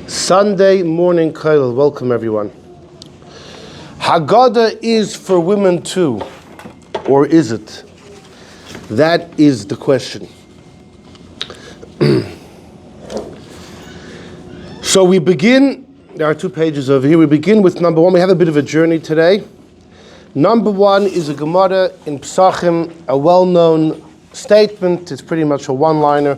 Sunday morning kollel. Welcome everyone. Haggadah is for women too, or is it? That is the question. So we begin, there are 2 pages over here. We begin with number 1. We have a bit of a journey today. Number 1 is a Gemara in Pesachim, a well-known statement. It's pretty much a one-liner.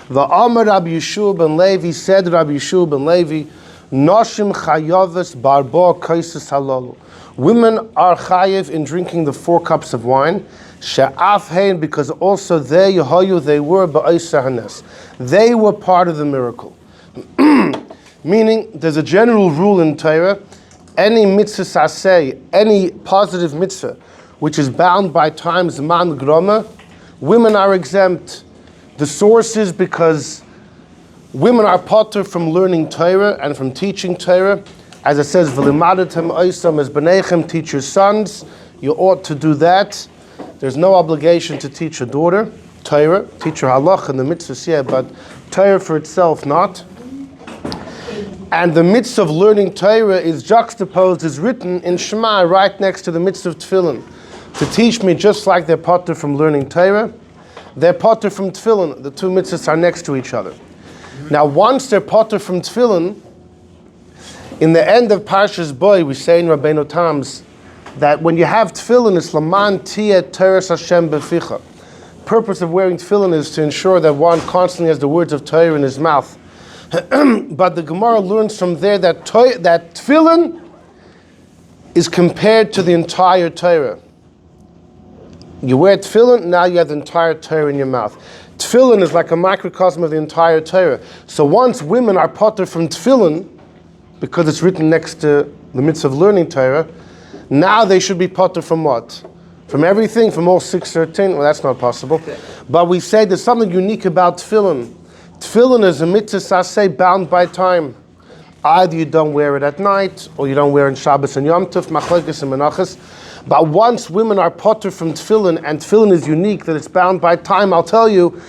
Va'amar Rabbi Yeshua ben Levi, said Rabbi Yeshua ben Levi, Noshim chayavas barba kaisis halalu. Women are chayiv in drinking the 4 cups of wine. She'af hein, because also they were ba'isa hanes. They were part of the miracle. Meaning, there's a general rule in Torah, any mitzvah saseh, any positive mitzvah, which is bound by time, Zman, Grama, women are exempt. The source is because women are potter from learning Torah and from teaching Torah. As it says, V'limadatem oisam as b'neichem, teach your sons. You ought to do that. There's no obligation to teach a daughter Torah, teach her halach and the mitzvahs, yeah, but Torah for itself not. And the mitzvah of learning Torah is juxtaposed, is written in Shema right next to the mitzvah of tefillin. To teach me just like they're potter from learning Torah, they're potter from tefillin. The 2 mitzvahs are next to each other. Now once they're potter from tefillin, in the end of Parshas Boy, we say in Rabbeinu Tam's that when you have tefillin, it's laman tia teres Hashem beficha. Purpose of wearing tefillin is to ensure that one constantly has the words of Torah in his mouth. But the Gemara learns from there that tefillin is compared to the entire Torah. You wear tefillin, now you have the entire Torah in your mouth. Tefillin is like a microcosm of the entire Torah. So once women are potter from tefillin, because it's written next to the mitzvah of learning Torah, now they should be potter from what? From everything, from all 613? Well, that's not possible. But we say there's something unique about tefillin. Tefillin is a mitzvah saseh bound by time. Either you don't wear it at night, or you don't wear it in Shabbos and Yom Tov, machlokes and menachos. But once women are potter from tefillin, and tefillin is unique, that it's bound by time, I'll tell you,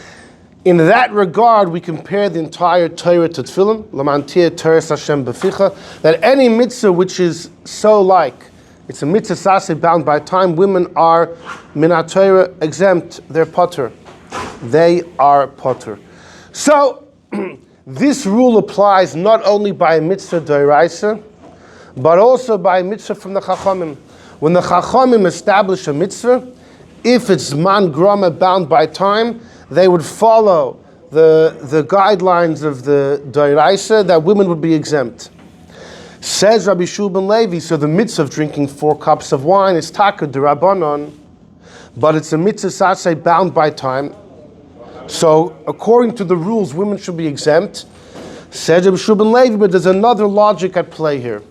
in that regard, we compare the entire Torah to tefillin, lamantia teres Hashem beficha, that any mitzvah which is so like, it's a mitzvah saseh bound by time, women are minat Torah exempt, they're potter. They are potter. So, this rule applies not only by a mitzvah d'oraisa, but also by a mitzvah from the Chachamim. When the Chachamim establish a mitzvah, if it's Zman Grama bound by time, they would follow the guidelines of the d'oraisa that women would be exempt. Says Rabbi Yeshua ben Levi, so the mitzvah of drinking 4 cups of wine is taka d'Rabbanan, but it's a mitzvah saseh bound by time. So, according to the rules, women should be exempt. Says Rabbi Yeshua ben Levi, but there's another logic at play here.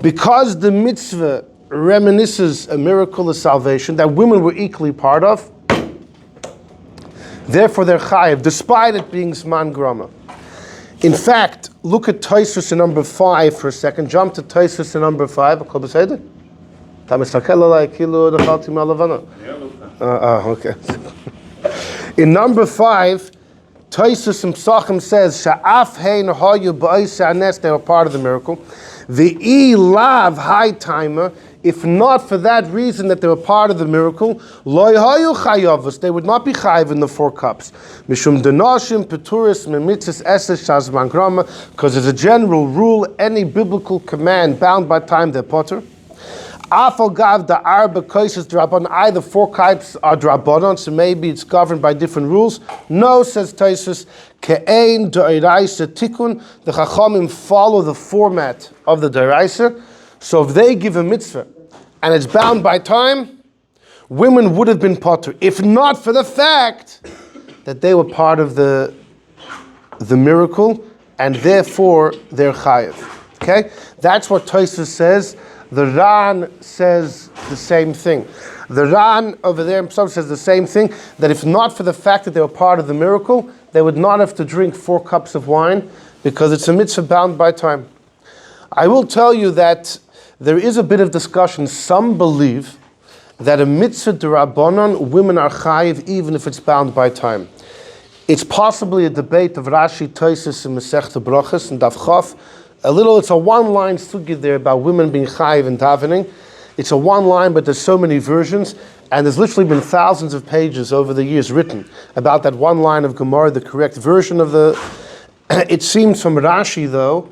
Because the mitzvah reminisces a miracle of salvation that women were equally part of, therefore they're chayiv, despite it being Zman Grama. In fact, look at Tosafot in number 5 for a second. Jump to Tosafot in number 5. Okay. In number 5, Tosafot in Pesachim says, Sha'af hein hayu ba'isa hanes, they were part of the miracle. V'i lav high timer, if not for that reason that they were part of the miracle, lo hayu chayavos, they would not be chayiv in the 4 cups. Mishum denashim peturis memitzis eses shazman grama, because as a general rule, any biblical command bound by time, they're potter. Afal gav da arba kaisis drabon, either 4 cups are drabon, so maybe it's governed by different rules. No, says Tosafot, ke'ein d'oraisa tikun, the Chachamim follow the format of the d'oraisa. So if they give a mitzvah and it's bound by time, women would have been potter, if not for the fact that they were part of the miracle, and therefore they're chayiv. Okay, that's what Tosafot says. The Ran says the same thing. The Ran over there himself says the same thing, that if not for the fact that they were part of the miracle, they would not have to drink 4 cups of wine, because it's a mitzvah bound by time. I will tell you that there is a bit of discussion. Some believe that a mitzvah d'Rabbanan, women are chayiv even if it's bound by time. It's possibly a debate of Rashi, Tosafot, and Masechta Brachos and Daf Chaf. It's a one-line sugya there about women being chayiv and davening. It's a one-line, but there's so many versions, and there's literally been thousands of pages over the years written about that one line of Gemara, the correct version of the... It seems from Rashi, though,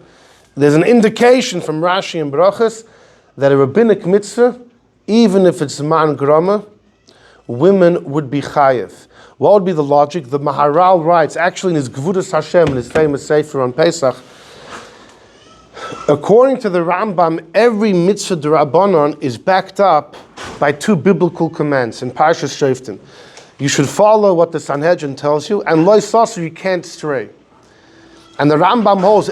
there's an indication from Rashi and Brachos that a rabbinic mitzvah, even if it's Zman Grama, women would be chayiv. What would be the logic? The Maharal writes, actually in his Gvudas Hashem, in his famous Sefer on Pesach, according to the Rambam, every mitzvah d'Rabbanan is backed up by two biblical commands in Parshas Shoftim. You should follow what the Sanhedrin tells you, and lo yisasur, you can't stray. And the Rambam holds,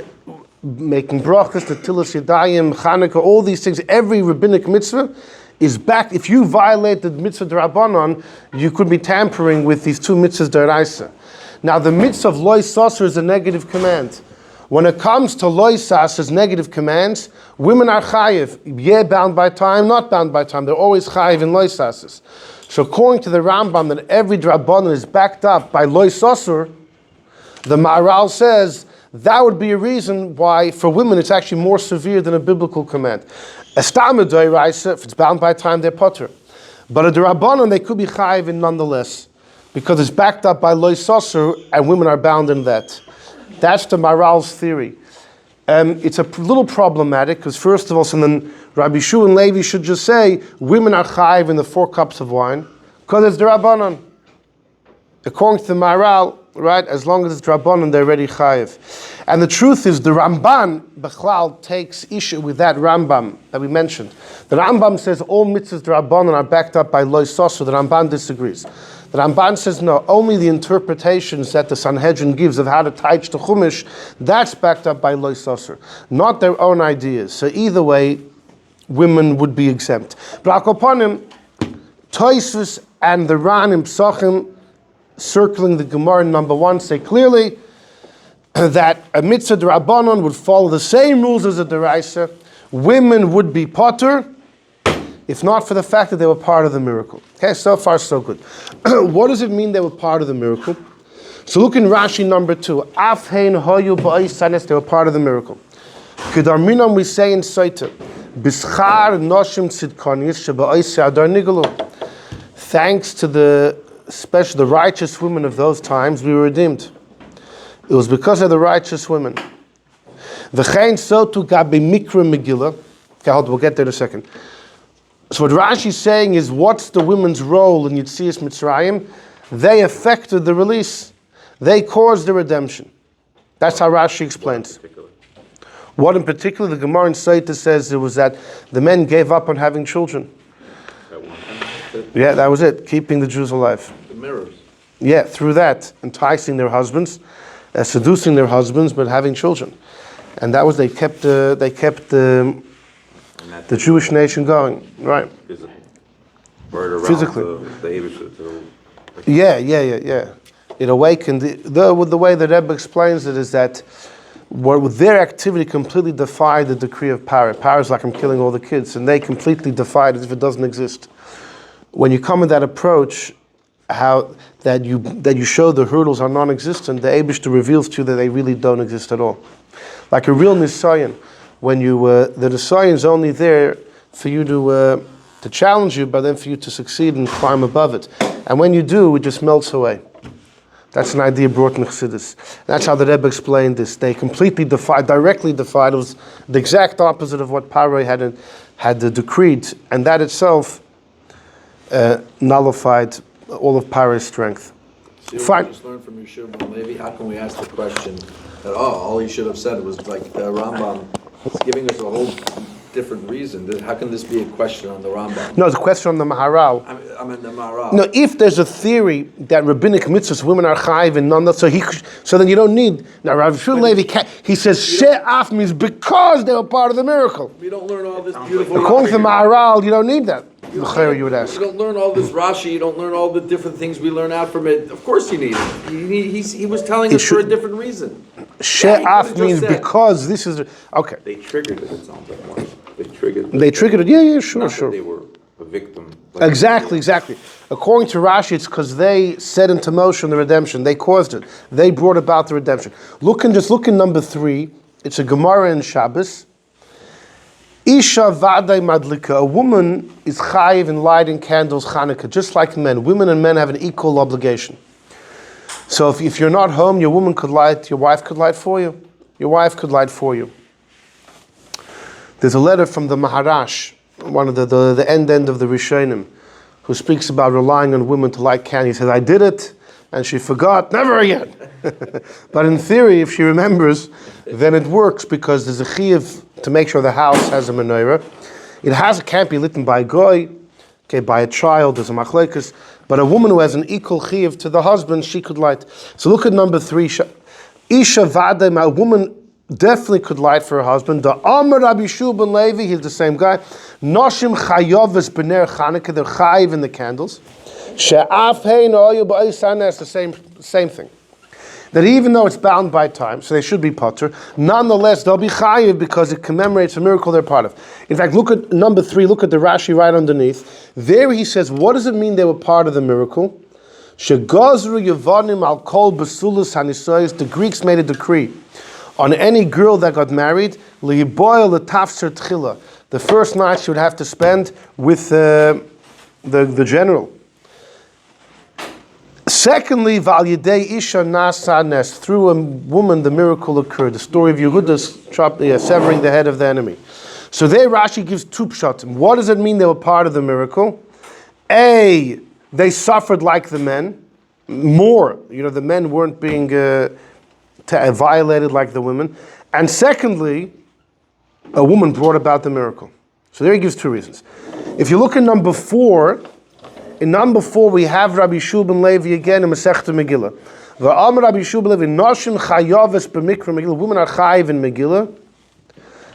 making brachas, netilas yadayim, Chanukah, all these things, every rabbinic mitzvah is backed. If you violate the mitzvah d'Rabbanan, you could be tampering with these two mitzvahs d'Oraisa. Now the mitzvah of lo yisasur is a negative command. When it comes to lo yisasur, negative commands, women are chayiv. Yeah, bound by time, not bound by time. They're always chayiv in lo yisasur. So according to the Rambam, that every d'Rabbanan is backed up by lo yisasur, the Maharal says that would be a reason why for women it's actually more severe than a biblical command. A stam d'Oraisa, if it's bound by time, they're potter. But a d'Rabbanan, they could be chayiv in nonetheless, because it's backed up by lo yisasur, and women are bound in that. That's the Maharal's theory. It's a little problematic, because first of all, so then Rabbi Shua and Levi should just say, women are chayiv in the 4 cups of wine, because it's d'Rabbanan. According to the Maharal, right, as long as it's d'Rabbanan, they're already chayiv. And the truth is, the Ramban, Bechlal, takes issue with that Rambam that we mentioned. The Rambam says all mitzvahs d'Rabbanan are backed up by lo yisasur. The Ramban disagrees. The Ramban says no, only the interpretations that the Sanhedrin gives of how to teach the Chumash, that's backed up by lo yisasur, not their own ideas. So either way, women would be exempt. But Akoponim, Tosafot and the Ran in Psachim, circling the Gemara number 1, say clearly that a mitzvah d'Rabbanan would follow the same rules as a d'Oraisa. Women would be potter, if not for the fact that they were part of the miracle. Okay, so far so good. What does it mean they were part of the miracle? So look in Rashi number 2. Afhein hoyu ba'is, they were part of the miracle. Kedarminam, we say in Saita, Bischar noshim tzidkonis sheba'is adar nigalu. Thanks to especially the righteous women of those times, we were redeemed. It was because of the righteous women. V'chein so to gabi mikra megillah. Okay, hold on, we'll get there in a second. So what Rashi is saying is, what's the women's role in Yetzias Mitzrayim? They affected the release. They caused the redemption. That's how Rashi explains. What in particular? The Gemara in Saita says it was that the men gave up on having children. Yeah, that was it. Keeping the Jews alive. The mirrors. Yeah, through that, enticing their husbands, seducing their husbands, but having children, and that was they kept the Jewish nation going, right? Physically. Yeah. It awakened. The way the Rebbe explains it is that their activity completely defied the decree of Parah. Parah is like, I'm killing all the kids, and they completely defied it as if it doesn't exist. When you come with that approach, how that you show the hurdles are non-existent, the Eibishter reveals to you that they really don't exist at all. Like a real Nisayan, when the Nisayan is only there for you to challenge you, but then for you to succeed and climb above it. And when you do, it just melts away. That's an idea brought in Chassidus. That's how the Rebbe explained this. They completely directly defied. It was the exact opposite of what Paroi had decreed, and that itself nullified all of Paro's strength. So fine. We just learned from Yeshua and Levi. How can we ask the question that all he should have said was like the Rambam is giving us a whole different reason? How can this be a question on the Rambam? No, it's a question on the Maharal. I mean the Maharal. No, if there's a theory that rabbinic mitzvahs, women are chayiv and none, so then you don't need. Now, Rav Shul Levi, he says she'af means because they were part of the miracle. We don't learn all this beautiful. According to the Maharal, you don't need that. You would ask. You don't learn all this Rashi. You don't learn all the different things we learn out from it. Of course, you need it. He was telling us for a different reason. She'af means because this is okay. They triggered it. It sounds like. They triggered it. Yeah, sure. They were victim. Exactly. According to Rashi, it's because they set into motion the redemption. They caused it. They brought about the redemption. Look in number 3. It's a Gemara in Shabbos. Isha vadai madlika. A woman is chayiv in lighting candles Chanukah, just like men. Women and men have an equal obligation. So if you're not home, your wife could light for you. Your wife could light for you. There's a letter from the Maharash, one of the end of the Rishonim, who speaks about relying on women to light candles. He says, I did it, and she forgot, never again. But in theory, if she remembers, then it works, because there's a chiyuv to make sure the house has a menorah. It can't be lit by a goy, by a child, there's a machlekes, but a woman who has an equal chiyuv to the husband, she could light. So look at number 3. Isha vadem, a woman definitely could light for her husband. The Amar Rabbi Shua ben Levi, he's the same guy. Noshim chayav es b'ner Chanukah, they're chayiv in the candles. She'af hein oyu ba'is, the same thing. That even though it's bound by time, so they should be potter, nonetheless they'll be chayiv because it commemorates a miracle they're part of. In fact, look at number 3, look at the Rashi right underneath. There he says, what does it mean they were part of the miracle? Shegazru Yavanim al kol basulus hanisoyos, the Greeks made a decree on any girl that got married, liyiboy letafser tchila, the first night she would have to spend with the general. Secondly, Val Yedei Isha Nasa Nes, through a woman the miracle occurred. The story of Vehigadeta severing the head of the enemy. So there Rashi gives 2 pshatim. What does it mean they were part of the miracle? A, they suffered like the men. More, the men weren't being violated like the women. And secondly, a woman brought about the miracle. So there he gives 2 reasons. If you look at number 4, in number 4, we have Rabbi Shua ben Levi again in Masechta Megillah. V'amar Rabbi Shua ben Levi, Noshim chayaves b'mikra Megillah. Women are chayiv in Megillah.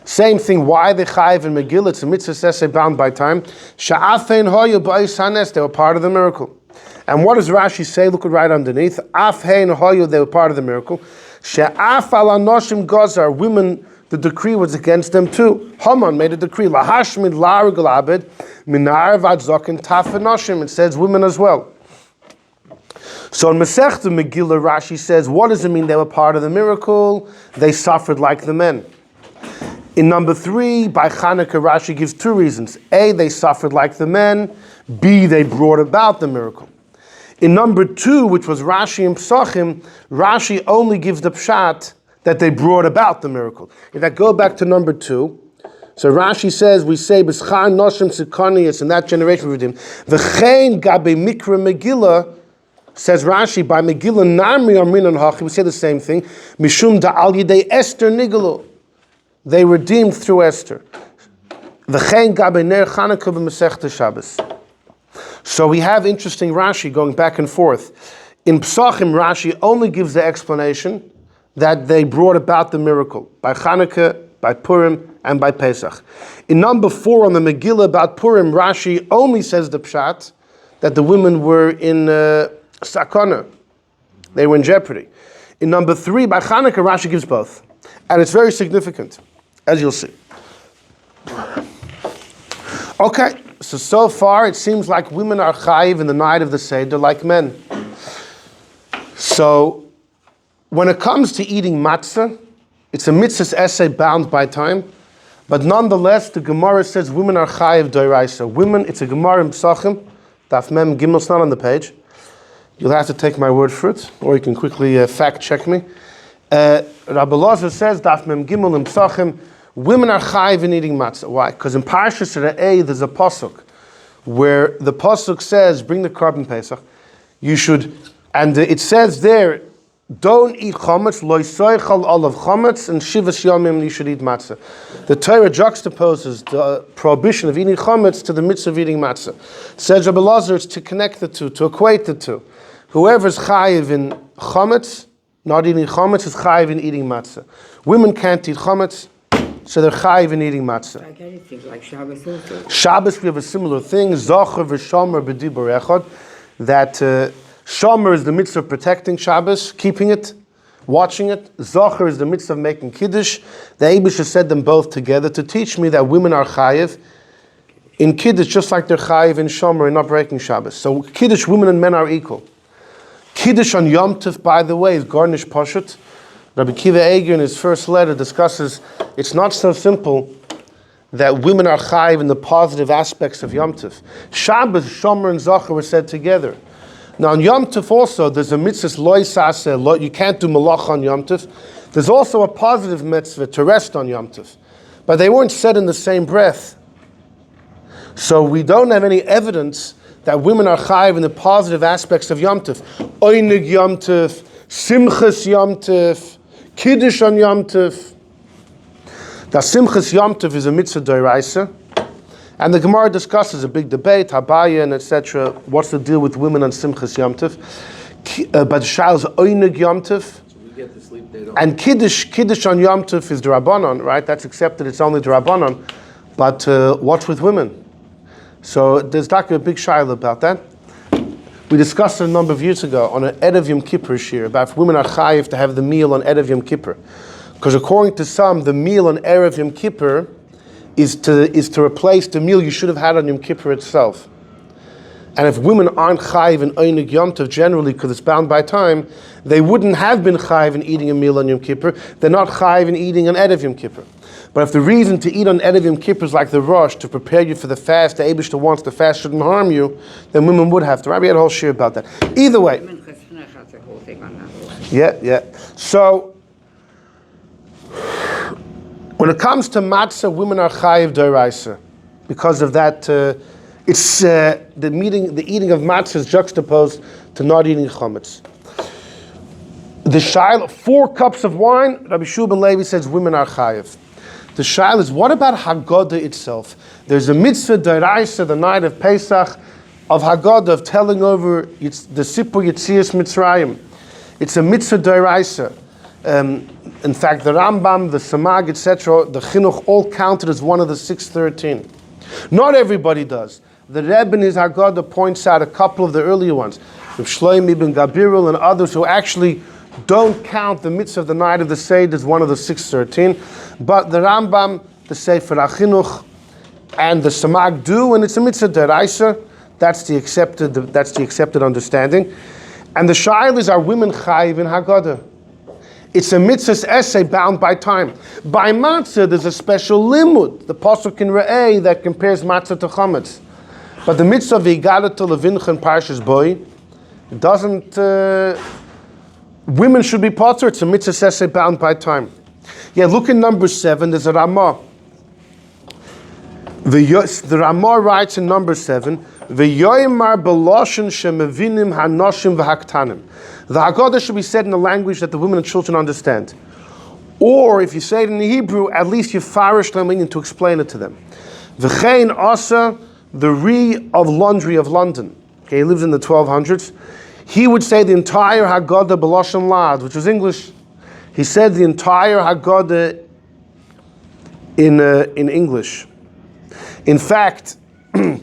Same thing. Why they chayiv in Megillah? It's a mitzvah seseh bound by time. Sha'afein hoyu b'ayis hanes. They were part of the miracle. And what does Rashi say? Look at right underneath. Afein hoyu. They were part of the miracle. She'af ala noshim gozar. Women, the decree was against them too. Haman made a decree. Lahashmid la'arigul abed. Minar v'adzokin tafenoshim. It says women as well. So in Masechta Megillah, Rashi says, what does it mean they were part of the miracle? They suffered like the men. In number 3, by Chanukah, Rashi gives 2 reasons. A, they suffered like the men. B, they brought about the miracle. In number 2, which was Rashi and Psachim, Rashi only gives the pshat that they brought about the miracle. If I go back to number 2, so Rashi says, we say, B'schar noshim sikonius, in that generation we redeemed. V'chein gabe mikra Megillah, says Rashi, by Megillah narmi amrinan hachi, we say the same thing. Mishum da'al yidei Esther nigalu. They redeemed through Esther. V'chein gabe ner Chanukah b'Masechta Shabbos. So we have interesting Rashi going back and forth. In Psachim, Rashi only gives the explanation that they brought about the miracle by Chanukah, by Purim, and by Pesach. In number 4 on the Megillah about Purim, Rashi only says the pshat that the women were in sakana. They were in jeopardy. In number 3, by Chanukah, Rashi gives both. And it's very significant, as you'll see. Okay, so far it seems like women are chayiv in the night of the Seder like men. So, when it comes to eating matzah, it's a mitzvah essay bound by time, but nonetheless, the Gemara says women are chayiv doiraisa. Women, it's a Gemara in Psachim, Daf Mem Gimel, it's not on the page. You'll have to take my word for it, or you can quickly fact check me. Rabbi Lozer says, Daf Mem Gimel in Psachim, women are chayiv in eating matzah. Why? Because in Parshas Re'eh there's a pasuk where the pasuk says, bring the carbon Pesach. You should, and it says there, don't eat chametz, lo yisoichal olav chametz, and shivas yomim you should eat matzah. The Torah juxtaposes the prohibition of eating chametz to the mitzvah of eating matzah. Says Rabbi Lazar, it's to connect the two, to equate the two. Whoever's chayiv in chametz, not eating chametz, is chayiv in eating matzah. Women can't eat chametz, so they're chayiv in eating matzah. Like anything, like Shabbos also. Shabbos, we have a similar thing, zocher v'shomer b'dibur echad, that Shomer is the mitzvah of protecting Shabbos, keeping it, watching it. Zocher is the mitzvah of making Kiddush. The Eibusha said them both together to teach me that women are chayiv in Kiddush, just like they're chayiv in Shomer and not breaking Shabbos. So Kiddush, women and men are equal. Kiddush on Yom Tov, by the way, is garnish pashut. Rabbi Kiva Eger in his first letter discusses it's not so simple that women are chayiv in the positive aspects of Yom Tov. Shabbos, Shomer, and Zachar were said together. Now on Yom Tov also, there's a mitzvah loy saseh, you can't do malach on Yom Tov. There's also a positive mitzvah to rest on Yom Tov. But they weren't said in the same breath. So we don't have any evidence that women are chayiv in the positive aspects of Yom Tov. Oinig Yom Tov, Simchas Yom Tov, Kiddush on Yom Tov. The Simchas Yom Tov is a mitzvah d'oraisa, and the Gemara discusses a big debate, Habaya and etc. What's the deal with women on Simchas Yom Tov? But the Shal is Oinig Yom Tov, So we get to sleep, they don't. and Kiddush on Yom Tov is the Rabbanon, right? That's accepted. It's only the Rabbanon. But what's with women? So there's a big shaila about that. We discussed it a number of years ago on an Erev Yom Kippur shir about if women are chayiv to have the meal on Erev Yom Kippur. Because according to some, the meal on Erev Yom Kippur is to replace the meal you should have had on Yom Kippur itself. And if women aren't chayiv in Einig Yom Tov generally because it's bound by time, they wouldn't have been chayiv in eating a meal on Yom Kippur. They're not chayiv in eating on Erev Yom Kippur. But if the reason to eat on Erev Yom Kippur is like the Rosh, to prepare you for the fast, the Eibishter wants the fast shouldn't harm you, then women would have to. Rabbi had a whole shir about that. Either way. Yeah. So, when it comes to matzah, women are chayiv d'oraisa. Because of that, it's the eating of matzah is juxtaposed to not eating chametz. The shaila, 4 cups of wine, Rabbi Shua ben Levi says women are chayiv. The shaila is, what about Haggadah itself? There's a mitzvah d'oraisa, the night of Pesach, of Haggadah, of telling over the Sipur Yetzias Mitzrayim. It's a mitzvah d'oraisa. In fact, the Rambam, the Samag, etc., the Chinuch, all counted as one of the 613. Not everybody does. The Rebbe in his Haggadah points out a couple of the earlier ones, Reb Shlomo ibn Gabirul and others who actually don't count the mitzvah of the night of the Seder as one of the 613. But the Rambam, the Sefer HaChinuch, and the Samag do, and it's a mitzvah d'oraisa. That's the accepted understanding. And the shaylas are women chayiv in Haggadah. It's a mitzvah's essay bound by time. By matzah, there's a special limud, the pasuk in Re'eh that compares matzah to chametz. But the mitzvah of Vehigadeta, Levincha, and Parshas Boy, it doesn't. Women should be potter. It's a mitzvah's essay bound by time. Yeah, look in number 7. There's a Ramah. The Ramah writes in number 7, "V'yoymar beloshen shemevinim hanoshim v'haktanim." The Haggadah should be said in a language that the women and children understand. Or if you say it in the Hebrew, at least you farish them in to explain it to them. V'chein asa, the Ri of Laundry of London. Okay, he lives in the 1200s. He would say the entire Haggadah beloshen lad, which was English. He said the entire Haggadah in English. In fact, it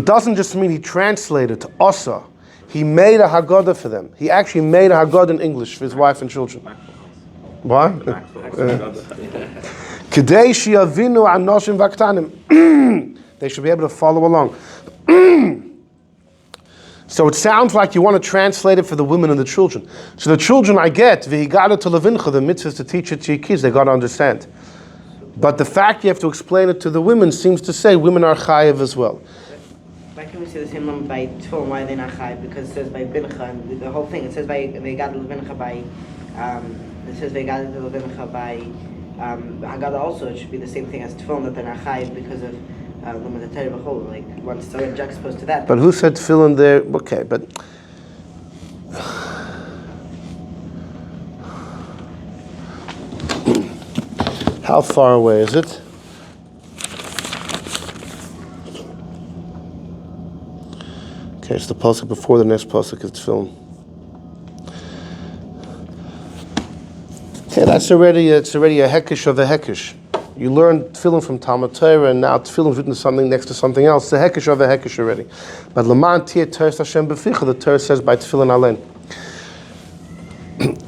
doesn't just mean he translated to Asa. He made a Haggadah for them. He actually made a Haggadah in English for his wife and children. What? Kedei sheyavinu anoshim v'aktanim. They should be able to follow along. So it sounds like you want to translate it for the women and the children. So the children I get, Vehigadeta Levincha, the mitzvah is to teach it to your kids, they got to understand. But the fact you have to explain it to the women seems to say women are chayiv as well. Why can't we say the same number by Tefillin? Why are they not chayiv? Because it says by Bincha, and the whole thing, it says by Vehigadeta Levincha by, it says Vehigadeta Levincha by Haggadah also. It should be the same thing as Tefillin, that they're not chayiv because of the Torah b'chol. Like once so juxtaposed to that. But who said tefillin there? Okay, but how far away is it? Okay, it's the pasuk before the next pasuk is tefillin. Okay, it's already a hekesh of a hekesh. You learn tefillin from Talmud Torah, and now tefillin is written something next to something else. It's a hekesh of a hekesh already. But Laman Tia Teres Hashem Beficha, the Torah says by tefillin alen.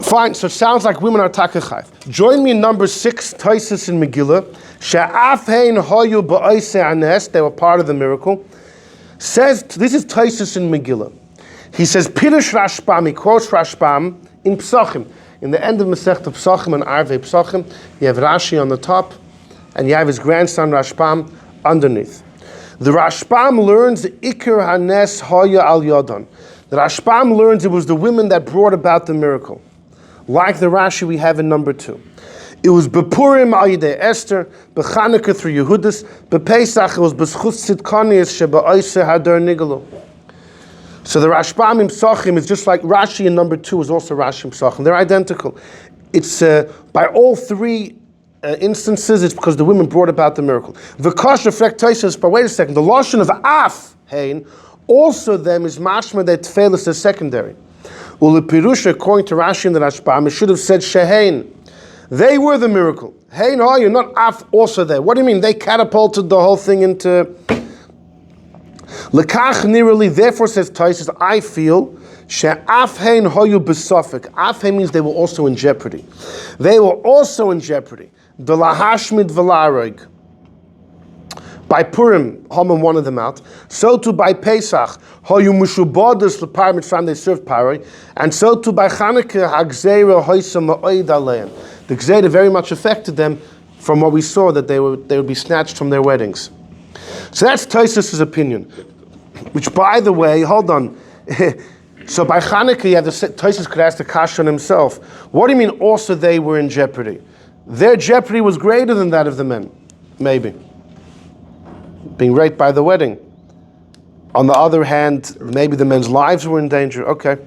Fine, so it sounds like women are takachayv. Join me in number 6, Taisus in Megillah. She'af hein hoyu ba'oisei anes, they were part of the miracle. Says, this is Taisus in Megillah. He says, Pirush Rashbam, he quotes Rashbam in Psachim. In the end of Masechta Psachim and Arvei Psachim, you have Rashi on the top, and you have his grandson Rashbam underneath. The Rashbam learns Ikar Hanes Hoya Al Yodon. The Rashbam learns it was the women that brought about the miracle. Like the Rashi we have in number 2. It was Bepurim al Yidei Esther, Bechanukah through Yehudis, Bepesach it was Beschus Tzidkonius Sheba'oiseh Hadar Nigalo. So the Rashbam in Psachim is just like Rashi in number 2 is also Rashi in Psachim. They're identical. It's by all 3 instances, it's because the women brought about the miracle. V'kosh reflect Tosafos, but wait a second, the lashon of af hein also them is mashma that tefillah is secondary. Ulepirusha, according to Rashi and the Rashbam, it should have said shehein. They were the miracle. Hein ha, you're not af also there. What do you mean? They catapulted the whole thing into lekach nirali. Therefore, says Tosafos, I feel she'af hein hoyu besofik. Af hein means they were also in jeopardy. They were also in jeopardy. The lahashmid v'lareg. By Purim, Haman wanted them out. So too by Pesach, hoyu mushubodas l'par mitzvah, they served paroi, and so too by Chanukah, hagzera hoysam ma'oid aleim. The gzera very much affected them, from what we saw that they would be snatched from their weddings. So that's Tosafos' opinion. Which, by the way, hold on. So by Chanukah, you have the Tosafos could ask the kasha on himself. What do you mean? Also, they were in jeopardy. Their jeopardy was greater than that of the men, maybe. Being raped by the wedding. On the other hand, maybe the men's lives were in danger. Okay.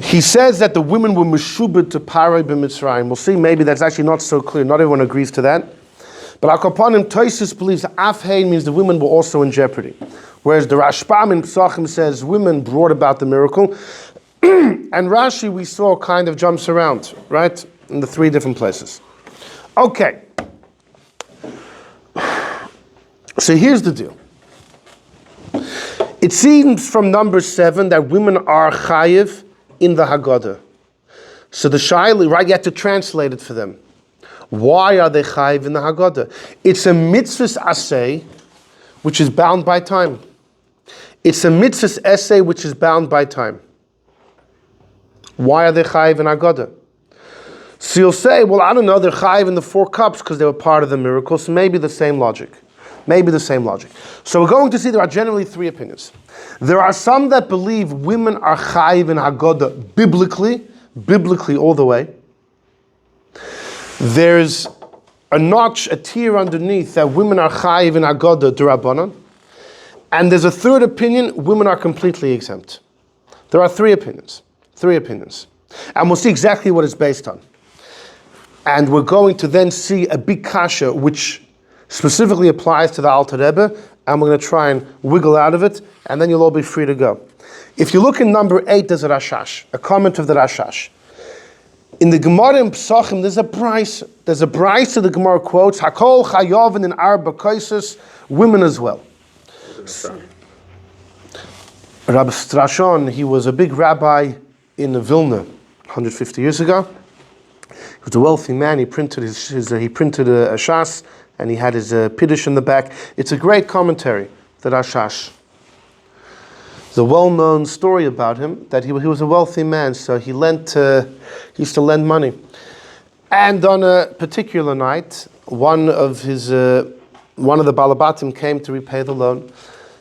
He says that the women were meshubed to paroi b'Mitzrayim. We'll see, maybe that's actually not so clear. Not everyone agrees to that. But upon him, Tosafos believes that afhein means the women were also in jeopardy. Whereas the Rashbam in Psachim says women brought about the miracle. And Rashi, we saw, kind of jumps around, right? In the 3 different places. Okay. So here's the deal. It seems from number 7 that women are chayiv in the Haggadah. So the shaila, right, you have to translate it for them. Why are they chayiv in the Haggadah? It's a mitzvah asay, which is bound by time. It's a mitzvah essay, which is bound by time. Why are they chayiv in Haggadah? So you'll say, well, I don't know, they're chayiv in the 4 cups because they were part of the miracle, so maybe the same logic. Maybe the same logic. So we're going to see there are generally 3 opinions. There are some that believe women are chayiv in Haggadah biblically all the way. There's a notch, a tier underneath that women are chayiv in Haggadah d'Rabbanan. And there's a 3rd opinion, women are completely exempt. There are 3 opinions. 3 opinions. And we'll see exactly what it's based on. And we're going to then see a big kasha which specifically applies to the Alter Rebbe, and we're going to try and wiggle out of it, and then you'll all be free to go. If you look in number 8, there's a Rashash, a comment of the Rashash. In the Gemara in Psachim, there's a brayso. There's a brayso the Gemara quotes, Hakol chayovin in arba kaisos, women as well. Rabbi Strashon, he was a big rabbi in Vilna 150 years ago. He was a wealthy man. He printed a shas, and he had his piddush in the back. It's a great commentary, the Rashash. The well-known story about him that he was a wealthy man, so he used to lend money. And on a particular night, one of the balabatim came to repay the loan.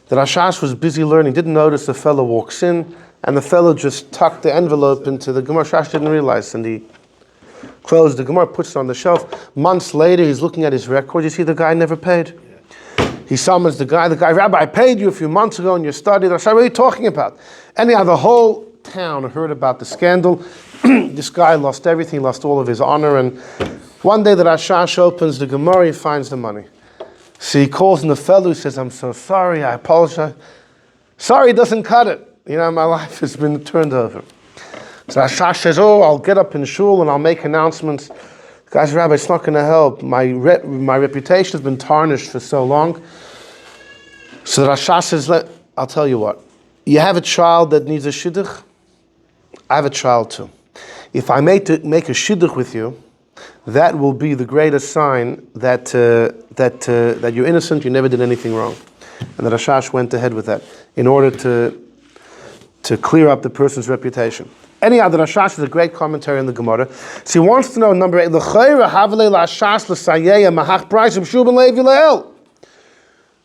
The Rashash was busy learning, didn't notice the fellow walks in, and the fellow just tucked the envelope into the Gemara. Rashash didn't realize, and he closed the Gemara, puts it on the shelf. Months later, he's looking at his record. You see, the guy never paid. He summons the guy, Rabbi, I paid you a few months ago in your study. I said, what are you talking about? Anyhow, the whole town heard about the scandal. This guy lost everything, he lost all of his honor. And one day the Rashash opens the Gemara, he finds the money. So he calls in the fellow, he says, I'm so sorry, I apologize. Sorry doesn't cut it. You know, my life has been turned over. So Rashash says, I'll get up in shul and I'll make announcements. Guys, Rabbi, it's not going to help. My reputation has been tarnished for so long. So the Rashash says, I'll tell you what. You have a child that needs a shidduch? I have a child too. If I make a shidduch with you, that will be the greatest sign that you're innocent, you never did anything wrong. And the Rashash went ahead with that in order to clear up the person's reputation. Anyhow, the Rashash is a great commentary on the Gemara. So he wants to know, number 8,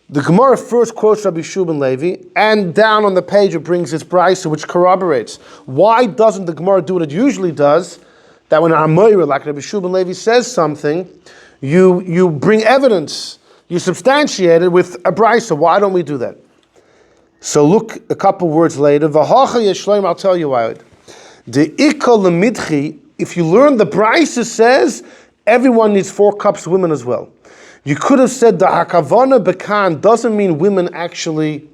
the Gemara first quotes Rabbi Shub ben Levi, and down on the page it brings its brisa, which corroborates. Why doesn't the Gemara do what it usually does? That when a Hamoira, like Rabbi Shub ben Levi, says something, you bring evidence, you substantiate it with a brisa. Why don't we do that? So look a couple words later. V'hacha yeshleim, I'll tell you why. The ikol lemidchi, if you learn the brisa says, everyone needs 4 cups, women as well. You could have said the hakavana bekan doesn't mean women actually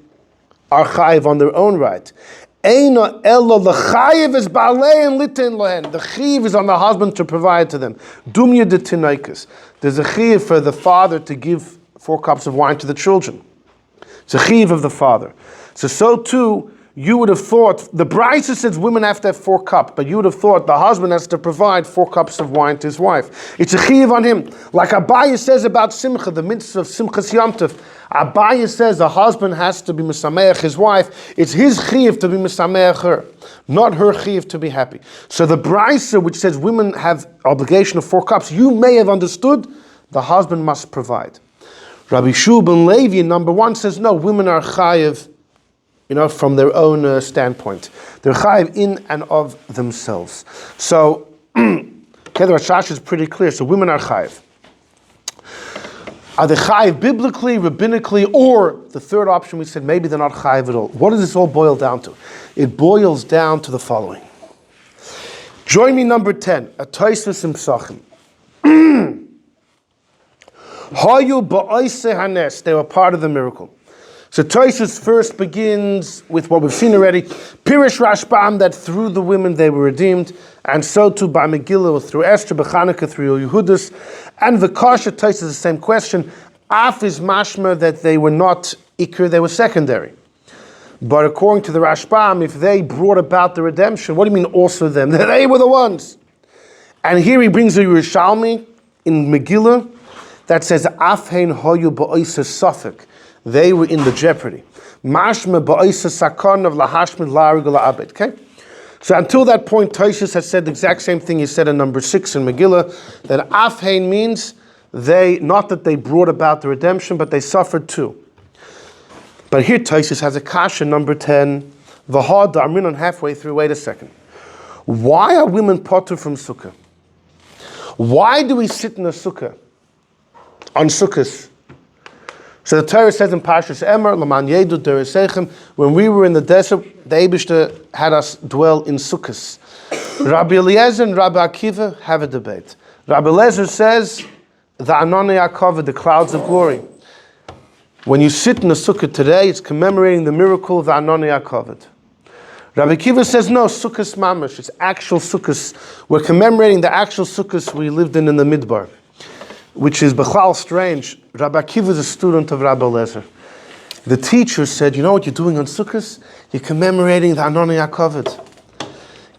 are chayiv on their own right. Eina elo lechayiv is ba'alein litin lohen. The chayiv is on the husband to provide to them. Dumya de tinaikas. There's a chayiv for the father to give 4 cups of wine to the children. It's a chayiv of the father. So too, you would have thought, the brisa says women have to have 4 cups, but you would have thought the husband has to provide 4 cups of wine to his wife. It's a chiyuv on him. Like Abaye says about Simcha, the mitzvah of Simchas Yom Tov. Abaye says the husband has to be misameach his wife. It's his chiyuv to be misameach her, not her chiyuv to be happy. So the brisa, which says women have obligation of 4 cups, you may have understood the husband must provide. Rabbi Shub ben Levi, number 1, says no, women are chayiv, from their own standpoint. They're chayiv in and of themselves. So, the Rashash is pretty clear. So women are chayiv. Are they chayiv biblically, rabbinically, or the third option we said, maybe they're not chayiv at all. What does this all boil down to? It boils down to the following. Join me number 10, a Tosafos in Pesachim. Hayu ba'oiseh hanes, they were part of the miracle. So Tosafos first begins with what we've seen already, Pirish Rashbam, that through the women they were redeemed, and so too by Megillah through Esther, B'Chanukah through Yehudis, and V'Kasha Tosafos the same question. Af is mashma that they were not ikr, they were secondary. But according to the Rashbam, if they brought about the redemption, what do you mean also them? They were the ones. And here he brings a Yerushalmi in Megillah that says Af hein hoyu ba'oiseh safek. They were in the jeopardy. Mashma ba'oiseh sakon of lahashmid la'arigul la'abed. Okay? So until that point, Tosafos has said the exact same thing he said in number 6 in Megillah, that afhein means they, not that they brought about the redemption, but they suffered too. But here Tosafos has a kasha, number 10, v'had da'amrinon halfway through, wait a second. Why are women potter from Sukkah? Why do we sit in a Sukkah? On Sukkahs? So the Torah says in Parshas Emor, Laman Yedu Deresechem, when we were in the desert, the Eibishter had us dwell in Sukkahs. Rabbi Eliezer and Rabbi Akiva have a debate. Rabbi Eliezer says, the Ananei HaKavod, the clouds of glory. When you sit in the Sukkah today, it's commemorating the miracle of the Ananei HaKavod. Rabbi Akiva says, no, Sukkahs Mamash, it's actual Sukkahs. We're commemorating the actual Sukkahs we lived in the Midbar. Which is Bechal strange. Rabbi Akiva is a student of Rabbi Eliezer. The teacher said, you know what you're doing on Sukkot? You're commemorating the Ananei HaKavod.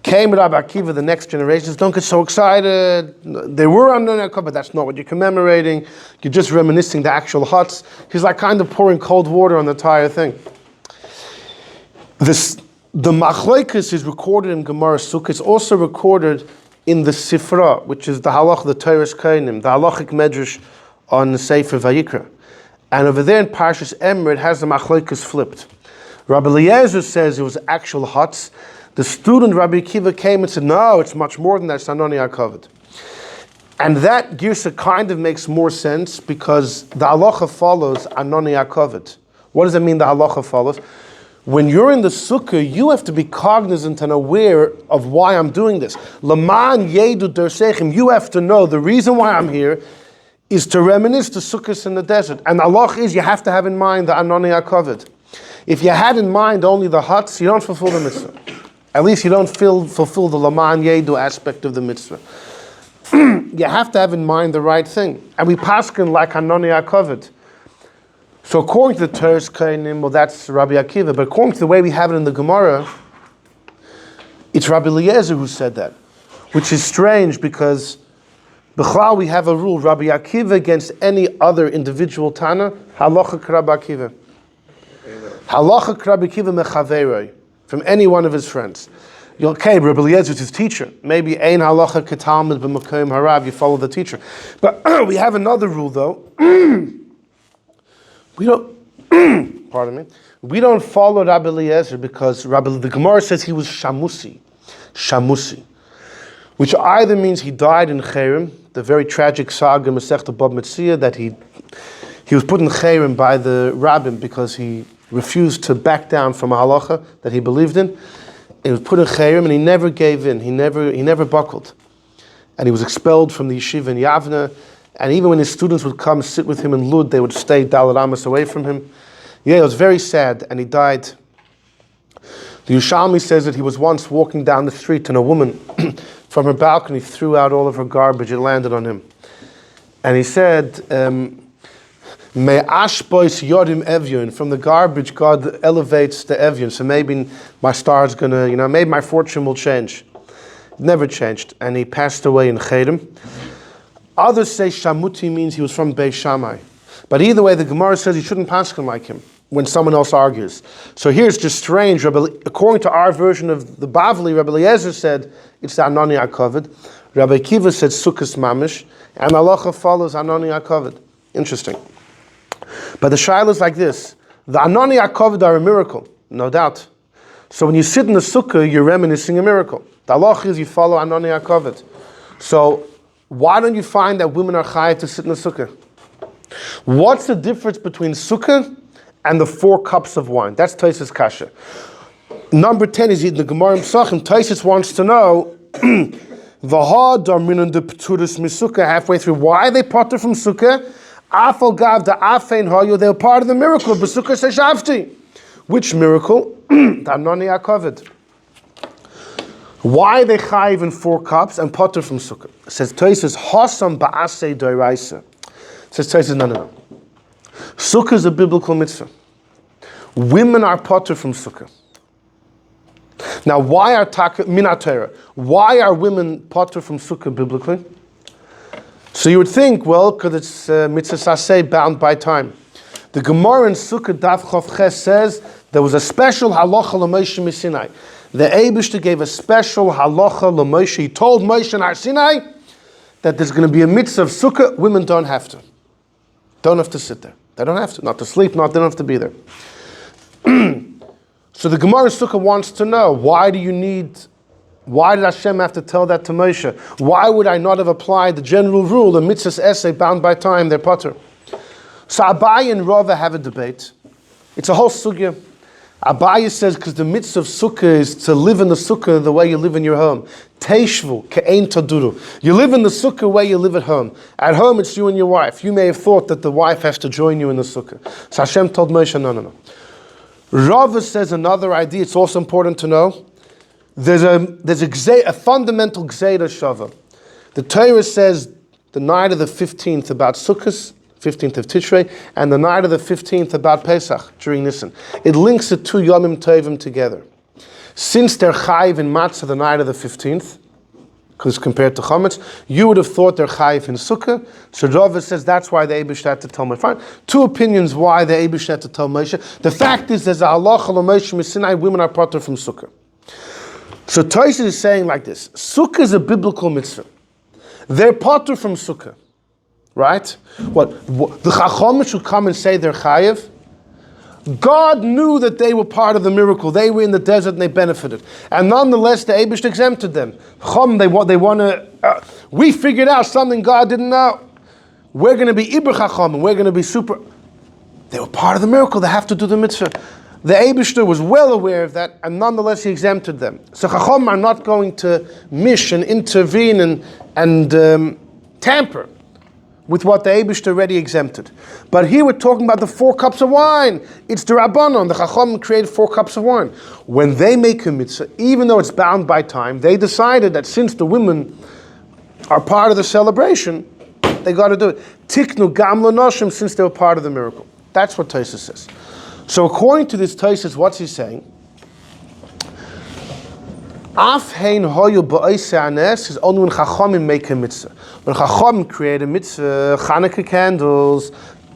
Came Rabbi Akiva, the next generations, don't get so excited. They were Ananei HaKavod, but that's not what you're commemorating. You're just reminiscing the actual huts. He's like kind of pouring cold water on the entire thing. The Machlokes is recorded in Gemara Sukkah. It's also recorded in the Sifra, which is the halach, the Torah's Kainim, the halachic medrash on the Sefer Vayikra. And over there in Parshas Emor, it has the machlokes flipped. Rabbi Eliezer says it was actual huts. The student Rabbi Akiva came and said, no, it's much more than that, it's Ananei HaKavod. And that girsa kind of makes more sense because the halacha follows Ananei HaKavod. What does it mean the halacha follows? When you're in the sukkah, you have to be cognizant and aware of why I'm doing this. Laman yedu dersechem, you have to know the reason why I'm here is to reminisce the sukkahs in the desert. And Allah is, you have to have in mind the Ananei HaKavod. If you had in mind only the huts, you don't fulfill the mitzvah. At least you don't fulfill the Laman yedu aspect of the mitzvah. You have to have in mind the right thing. And we paskin like Ananei HaKavod. So according to the Torah's Kainim, well that's Rabbi Akiva, but according to the way we have it in the Gemara, It's Rabbi Eliezer who said that, which is strange because B'chlal we have a rule, Rabbi Akiva against any other individual Tana, halacha k'Rabbi Akiva. Halacha k'Rabbi Akiva mechaveroi, from any one of his friends. Okay, Rabbi Eliezer is his teacher. Maybe ein halacha k'talmid b'makom harav, you follow the teacher. But we have another rule though. We don't, pardon me, we don't follow Rabbi Eliezer because the Gemara says he was shamusi, which either means he died in Cherem, the very tragic saga Masechta Bab Metzia, that he was put in Cherem by the Rabbin because he refused to back down from a halacha that he believed in. He was put in Cherem and he never gave in. He never buckled, and he was expelled from the yeshiva in Yavne. And even when his students would come sit with him in Lud, they would stay Daled Amos away from him. Yeah, it was very sad, and he died. The Yerushalmi says that he was once walking down the street and a woman from her balcony threw out all of her garbage. It landed on him. And he said, "Me ashbois yodim evyon." From the garbage, God elevates the evyon. So maybe my star's gonna, maybe my fortune will change. It never changed. And he passed away in Cherem. Others say Shamuti means he was from Beis Shammai. But either way, the Gemara says he shouldn't paskin like him when someone else argues. So here's just strange. According to our version of the Bavli, Rabbi Eliezer said it's the Anani HaKavod. Rabbi Akiva said Sukkah's Mamish. And halacha follows Anani HaKavod. Interesting. But the shaila is like this. The Anani HaKavod are a miracle, no doubt. So when you sit in the Sukkah, you're reminiscing a miracle. The halacha is you follow Anani HaKavod. So why don't you find that women are chayav to sit in the sukkah? What's the difference between sukkah and the 4 cups of wine? That's Tosafos kasha. Number 10 is in the Gemara Pesachim. Tosafos wants to know halfway through why they potter from sukkah. They were part of the miracle. Which miracle? Why are they chayiv in 4 cups and potter from sukkah? It says Tosafos hasam ba'asei doraisa. Says Tosafos no. Sukkah is a biblical mitzvah. Women are potter from sukkah. Now, why are Why are women potter from sukkah biblically? So you would think, well, because it's mitzvah saseh, bound by time. The Gemara in Sukkah Daf Chof Ches says there was a special halacha l'Moshe Sinai. The Eibishter gave a special halacha l'Moshe. He told Moshe in Har Sinai that there's going to be a mitzvah of sukkah. Women don't have to. Don't have to sit there. They don't have to. Not to sleep, they don't have to be there. So the Gemara Sukkah wants to know, why did Hashem have to tell that to Moshe? Why would I not have applied the general rule, the mitzvah's essay, bound by time, they're potter? So Abaye and Rava have a debate. It's a whole sugya. Abaye says, because the mitzvah of sukkah is to live in the sukkah the way you live in your home. Teishvu, ke'ein taduru. You live in the sukkah the way you live at home. At home, it's you and your wife. You may have thought that the wife has to join you in the sukkah. So Hashem told Moshe, no. Rava says another idea, it's also important to know. There's a fundamental gzeira shava. The Torah says the night of the 15th about Sukkot, 15th of Tishrei, and the night of the 15th about Pesach during Nisan. It links the 2 Yomim Tovim together. Since they're chayiv in Matzah the night of the 15th, because compared to Chometz, you would have thought they're chayiv in Sukkah. So Rava says that's why the Eibush had to tell Moshe. Fine. 2 opinions why the Eibush had to tell Moshe. The fact is there's a halacha l'Moshe Sinai, women are potter from Sukkah. So Tosafos is saying like this: Sukkah is a biblical mitzvah. They're potter from Sukkah. Right? What? The Chacham should come and say they're chayiv? God knew that they were part of the miracle. They were in the desert and they benefited. And nonetheless, the Eibush exempted them. Chum, they want to, we figured out something God didn't know. We're going to be Iber Chacham and we're going to be super. They were part of the miracle. They have to do the mitzvah. The Eibishter was well aware of that, and nonetheless he exempted them. So Chacham are not going to mish and intervene and tamper with what the Eibishter already exempted. But here we're talking about the 4 cups of wine. It's the Rabbanon. The Chacham created 4 cups of wine. When they make a mitzvah, even though it's bound by time, they decided that since the women are part of the celebration, they got to do it. Tiknu gam l'noshim, since they were part of the miracle. That's what Tosafos says. So according to this Tosafos, what's he saying? Af hein hoyu ba'oisei hanes is only when Chachamim make a mitzvah. When Chachamim create a mitzvah, Hanukkah candles,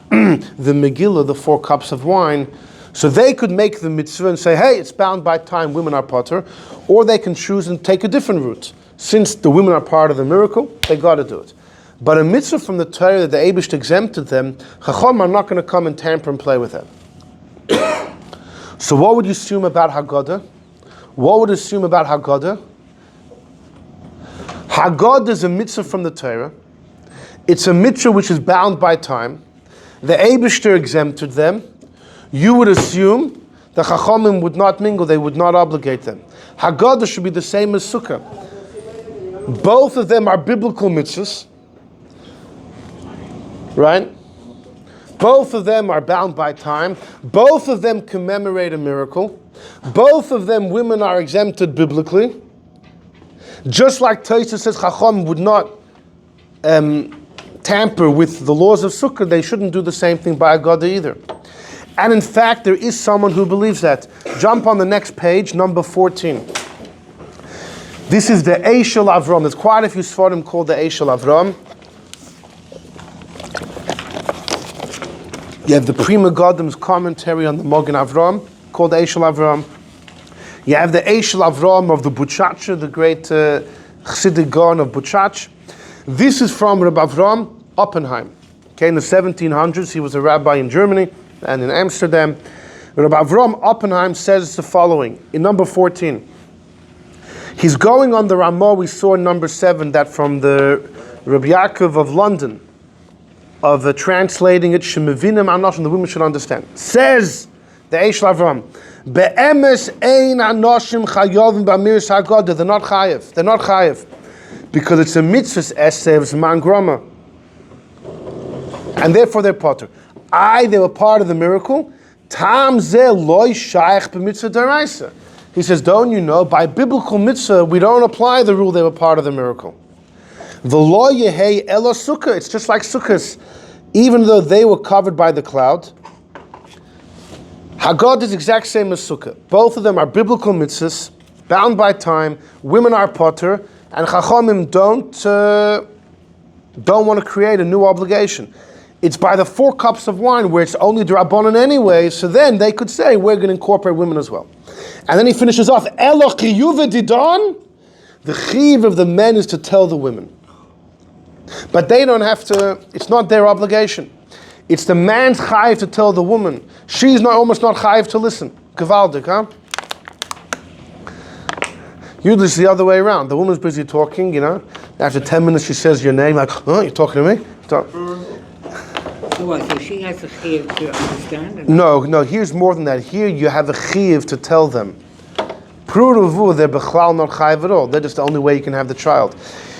the Megillah, the 4 cups of wine, so they could make the mitzvah and say, hey, it's bound by time, women are potter, or they can choose and take a different route. Since the women are part of the miracle, they got to do it. But a mitzvah from the Torah that the Eibush exempted them, Chacham are not going to come and tamper and play with them. So what would you assume about Haggadah? What would you assume about Haggadah? Haggadah is a mitzvah from the Torah. It's a mitzvah which is bound by time. The Eibushter exempted them. You would assume the Chachamim would not mingle, they would not obligate them. Haggadah should be the same as Sukkah. Both of them are biblical mitzvahs. Right? Both of them are bound by time. Both of them commemorate a miracle. Both of them, women are exempted biblically. Just like Tosafot says, Chacham would not tamper with the laws of Sukkah, they shouldn't do the same thing by Haggadah either. And in fact, there is someone who believes that. Jump on the next page, number 14. This is the Eishel Avram. There's quite a few Sfarim called the Eishel Avram. You have the Prima Godim's commentary on the Mogen Avram, called the Eishel Avram. You have the Eishel Avram of the Buchacha, the great Chassidic Gaon of Buchach. This is from Rabbi Avram Oppenheim. Okay, in the 1700s, he was a rabbi in Germany and in Amsterdam. Rabbi Avram Oppenheim says the following, in number 14. He's going on the Ramah we saw in number 7, that from the Rabbi Yaakov of London, of translating it, Shemevinim Anoshim, the women should understand. Says the Eishel Avram, Be'emes ein anoshim chayovim b'amiris Haggadah. They're not chayev. They're not chayev. Because it's a mitzvah essay of Zman Grama. And therefore they're potter. They were part of the miracle. Tam zeh loy shaykh b'mitzvah daraisa. He says, don't you know, by biblical mitzvah, we don't apply the rule they were part of the miracle. The lo yehei elo sukkah. It's just like sukkahs. Even though they were covered by the cloud, Haggadah is exact same as sukkah. Both of them are biblical mitzvahs, bound by time. Women are potter, and Chachamim don't want to create a new obligation. It's by the 4 cups of wine where it's only d'Rabbanan anyway, so then they could say, we're going to incorporate women as well. And then he finishes off, Elo chiyuv didon. The chiyuv of the men is to tell the women. But they don't have to, it's not their obligation. It's the man's chayiv to tell the woman. She's almost not chayiv to listen. Gewaldig, huh? Usually it's the other way around. The woman's busy talking, After 10 minutes she says your name, like, oh, you're talking to me? So what, so she has a chiyuv to understand? No, here's more than that. Here you have a chiyuv to tell them. Pruruvu, they're bechlal not chayiv at all. They're just the only way you can have the child.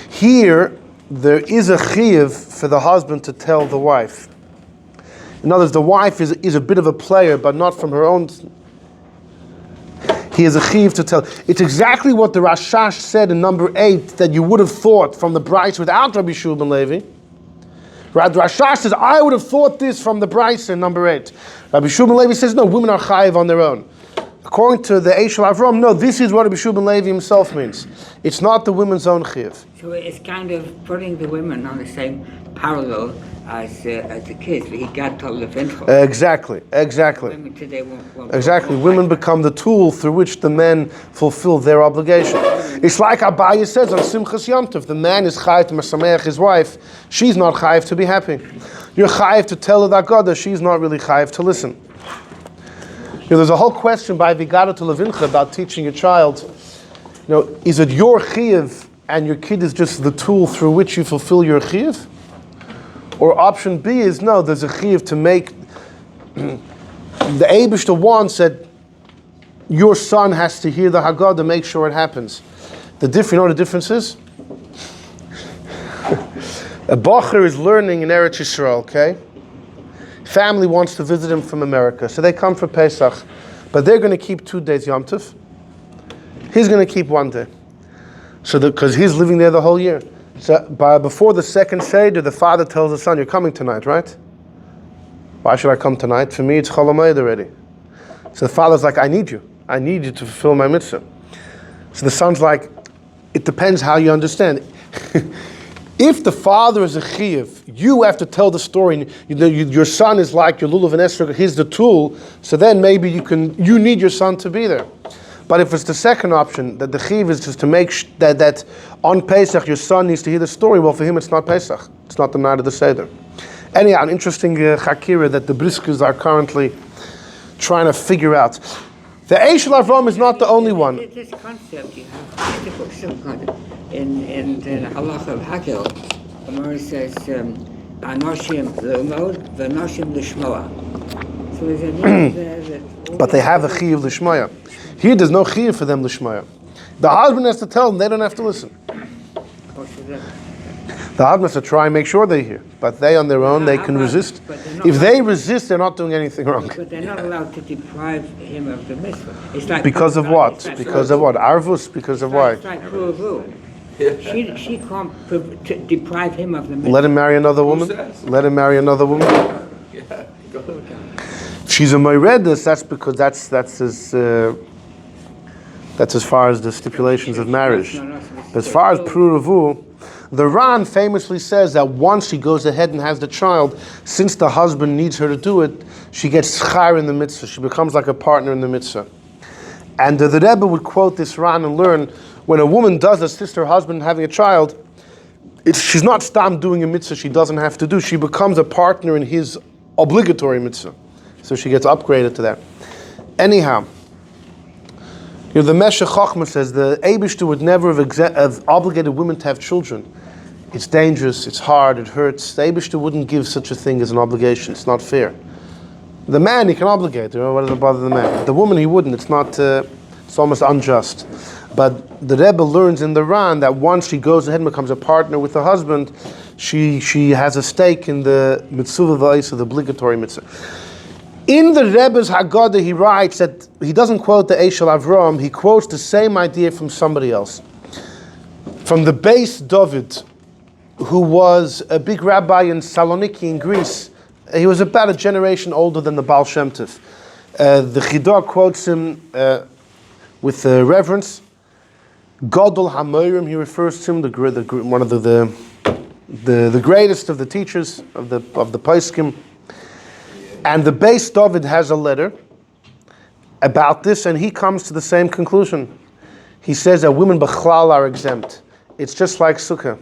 Here, there is a chiyuv for the husband to tell the wife. In other words, the wife is a bit of a player, but not from her own. He has a chiyuv to tell. It's exactly what the Rashash said in number 8 that you would have thought from the Bryce without Rabbi Shua ben Levi. Right? The Rashash says, I would have thought this from the Bryce in number 8. Rabbi Shua ben Levi says, no, women are chayiv on their own. According to the Eishel Avram, no, this is what Rabbi Shua ben Levi himself means. It's not the women's own chiyuv. So it's kind of putting the women on the same parallel as the kids. Vehigadeta Levincha. Exactly. Women today won't Exactly. Women become the tool through which the men fulfill their obligation. It's like Abaya says on Simchas Yom Tov, the man is chayiv to mesameach his wife. She's not chayiv to be happy. You're chayiv to tell her that God, she's not really chayiv to listen. There's a whole question by Vehigadeta Levincha about teaching your child. Is it your chiyuv and your kid is just the tool through which you fulfill your chiyuv? Or option B is, no, there's a chiyuv to make, the Eibishter wants that your son has to hear the Haggadah to make sure it happens. You know what the difference is? A Bacher is learning in Eretz Yisrael, okay? Family wants to visit him from America, so they come for Pesach, but they're going to keep 2 days Yom Tov. He's going to keep 1 day. Because he's living there the whole year. So before the second Seder, the father tells the son, you're coming tonight, right? Why should I come tonight? For me, it's Chol Hamoed already. So the father's like, I need you. I need you to fulfill my mitzvah. So the son's like, it depends how you understand it. If the father is a chiyuv, you have to tell the story. Your son is like your lulav and esrog. He's the tool. So then maybe you need your son to be there. But if it's the second option, that the chiyuv is just to make that on Pesach your son needs to hear the story. Well, for him it's not Pesach. It's not the night of the Seder. Anyhow, an interesting chakira that the briskas are currently trying to figure out. The Eishel Avram is not the only one. This concept you have to put some kind of in the halacha of Haggadah. The Gemara says, "Anoshim l'mod, v'anoshim l'shmoa." So there's a need there that. But they have a chiyuv l'shmoya. Here, there's no chiyuv for them l'shmoya. The husband has to tell them; they don't have to listen. The husband has to try and make sure they hear, but they on their own they can resist. If they resist, they're not doing anything wrong. But they're not allowed to deprive him of the mitzvah. It's like Because of what? Because of what? Arvus? Because of why? It's like Ruvu. She can't deprive him of the mitzvah. Let him marry another woman? Let him marry another woman? Yeah, go ahead. If she's a moiredus, that's because that's as far as the stipulations of marriage. But as far as Pruruvu, the Ran famously says that once she goes ahead and has the child, since the husband needs her to do it, she gets schar in the mitzvah. She becomes like a partner in the mitzvah. And the Rebbe would quote this Ran and learn, when a woman does assist her husband having a child, she's not stam doing a mitzvah she doesn't have to do. She becomes a partner in his obligatory mitzvah. So she gets upgraded to that. Anyhow, the Meshech Chochmah says the Eibishter would never have obligated women to have children. It's dangerous, it's hard, it hurts. The Eibishter wouldn't give such a thing as an obligation. It's not fair. The man, he can obligate. What does it bother the man? The woman, he wouldn't. It's not. It's almost unjust. But the Rebbe learns in the Ran that once she goes ahead and becomes a partner with the husband, she has a stake in the mitzvah v'ais of the obligatory mitzvah. In the Rebbe's Haggadah, he writes that he doesn't quote the Eishel Avram, he quotes the same idea from somebody else. From the Beis David, who was a big rabbi in Saloniki in Greece. He was about a generation older than the Baal Shem Tov. The Chidah quotes him with reverence. Gadol HaMoirim, he refers to him, one of the greatest of the teachers of the Poskim. And the Beis David has a letter about this, and he comes to the same conclusion. He says that women b'chlal are exempt. It's just like Sukkah.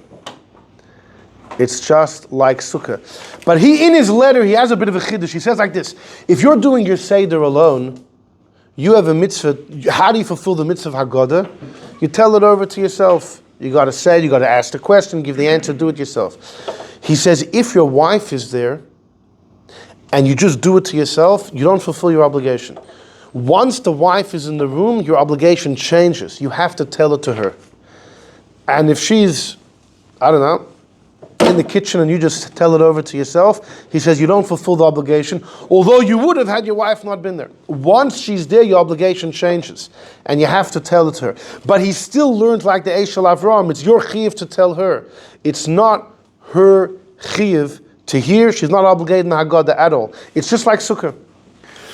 It's just like Sukkah. But in his letter, he has a bit of a chiddush. He says like this: if you're doing your Seder alone, you have a mitzvah. How do you fulfill the mitzvah of Haggadah? You tell it over to yourself. You got to say, you got to ask the question, give the answer, do it yourself. He says if your wife is there, and you just do it to yourself, you don't fulfill your obligation. Once the wife is in the room, your obligation changes. You have to tell it to her. And if she's, I don't know, in the kitchen and you just tell it over to yourself, he says you don't fulfill the obligation, although you would have had your wife not been there. Once she's there, your obligation changes. And you have to tell it to her. But he still learns like the Eishel Avram, it's your chiyuv to tell her. It's not her chiyuv to hear. She's not obligated in the Haggadah at all. It's just like Sukkah.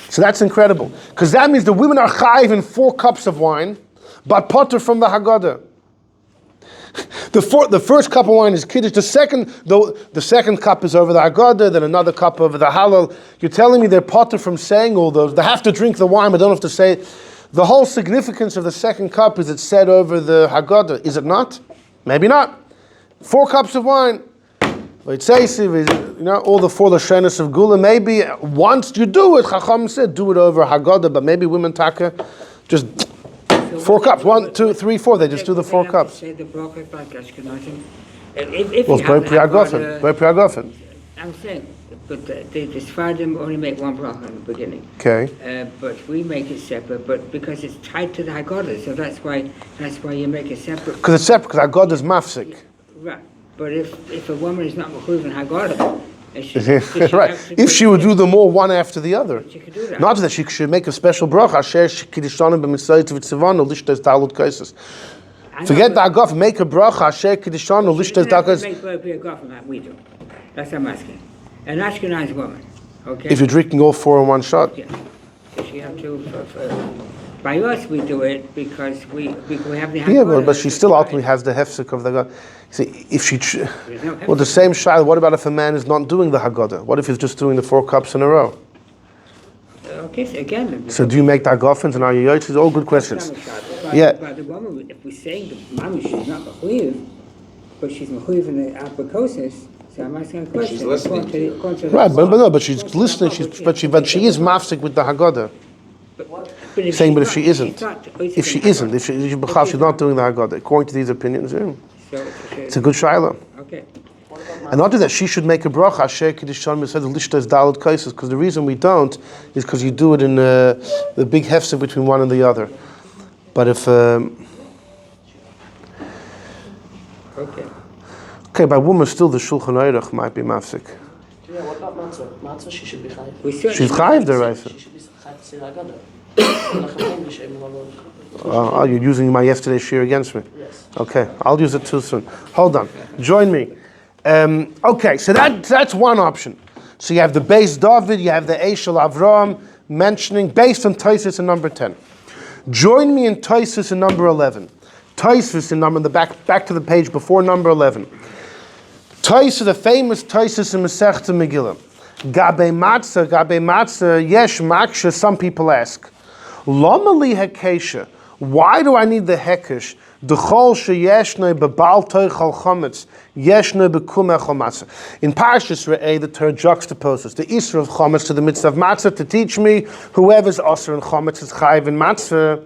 So that's incredible. Because that means the women are chayiv in 4 cups of wine, but potter from the Haggadah. The first cup of wine is Kiddush. The second cup is over the Haggadah, then another cup over the Halal. You're telling me they're potter from saying all those. They have to drink the wine, but don't have to say. The whole significance of the second cup is it's said over the Haggadah. Is it not? Maybe not. 4 cups of wine. It says, all the 4 lashonos of Gula. Maybe once you do it, Chacham said, do it over Haggadah, but maybe women taka just 4 cups. 1, 2, 3, 4. They just do the 4 cups. Say the brachas like Ashkenazim. Well, it's very priagofen. I'm saying, but the Sephardim only make 1 bracha in the beginning. Okay. But we make it separate, but because it's tied to the Haggadah, so that's why you make it separate. Because it's separate, because Haggadah is mafsik. Right. But if a woman is not mechuv in Haggadah, right. If she would do them all one after the other, she could do that. not that she should make a special bracha. Forget the agaf. Make a bracha. Asher kiddishanu lishtes dakas. We do. That's what I'm asking. An Ashkenaz woman, okay? If you're drinking all 4 in one shot. Yeah. Does she have to? By us, we do it because we have the Yeah, Haggadah. but she still ultimately has the hefsek of the. See, if she, There's no well, the same child. What about if a man is not doing the Haggadah? What if he's just doing the 4 cups in a row? Okay, so again. So do you make the Hagafins and are you yotzes? All good questions. Yeah. But the woman, if we're saying the mama she's not mechuyev, but she's mechuyev in the apocosis, so I'm asking a question. She's listening to you. Right, but she's listening. But she is mafsik with the Haggadah. Saying, but if she isn't, she's not doing the Haggadah. According to these opinions, it's a good shaila. Okay. And not just that, she should make a bracha. Asher Kiddushan Misad Lishtas Dalad Kaises. Because the reason we don't is because you do it in the big hefsek between one and the other. But if okay, by woman still the Shulchan Aruch might be mafsik. Yeah, what about Matzah? Matzah, she should be chayiv. She's chayiv deraisa. She should be chayiv to say Haggadah. You're using my yesterday's shir against me? Yes. Okay, I'll use it too soon. Hold on. Join me. Okay, so that's one option. So you have the base David, you have the Eshel Avram mentioning, based on Tosafot in number 10. Join me in Tosafot in number 11. Tosafot in number, back to the page before number 11. Tosafot, the famous Tosafot in Masechta Megillah. Gabe Matzah, yesh maksha, some people ask. Lama li hekesha, why do I need the hekesh? D'chol sheyeshnei bebal toichal chometz, yeshnei bekum echol matzah. In Parshas Re'eh, the Torah juxtaposes the Isra of chometz to the mitzvah of matzah to teach me whoever's osir in chometz is chayiv in matzah.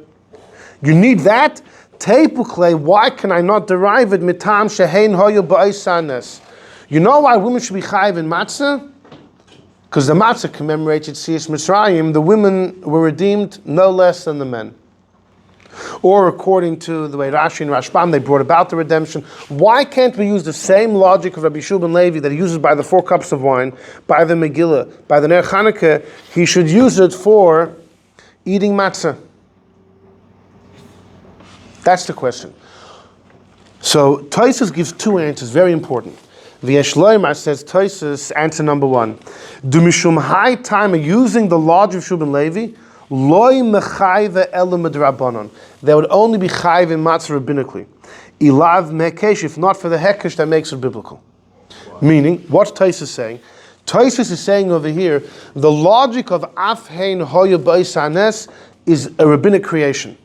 You need that? Teipuchle, why can I not derive it mitam shehein hoyu ba'osanes? You know why women should be chayiv in matzah? Because the matzah commemorates Yetzias Mitzrayim, the women were redeemed no less than the men. Or according to the way Rashi and Rashbam, they brought about the redemption. Why can't we use the same logic of Rabbi Shub ben Levi that he uses by the 4 cups of wine, by the Megillah, by the Ner Chanukah? He should use it for eating matzah. That's the question. So Tosafot gives 2 answers, very important. V'yesh loymar says Tosafot, answer number 1. Du mishum high time using the logic of Shub ben Levi, loy mechayve elam midrabanon. They would only be chayve in matzah rabbinically. Ilav mekesh, if not for the hekesh, that makes it biblical. Meaning, what's Tosafot saying? Tosafot is saying over here, the logic of afhein hoya b'osanes is a rabbinic creation.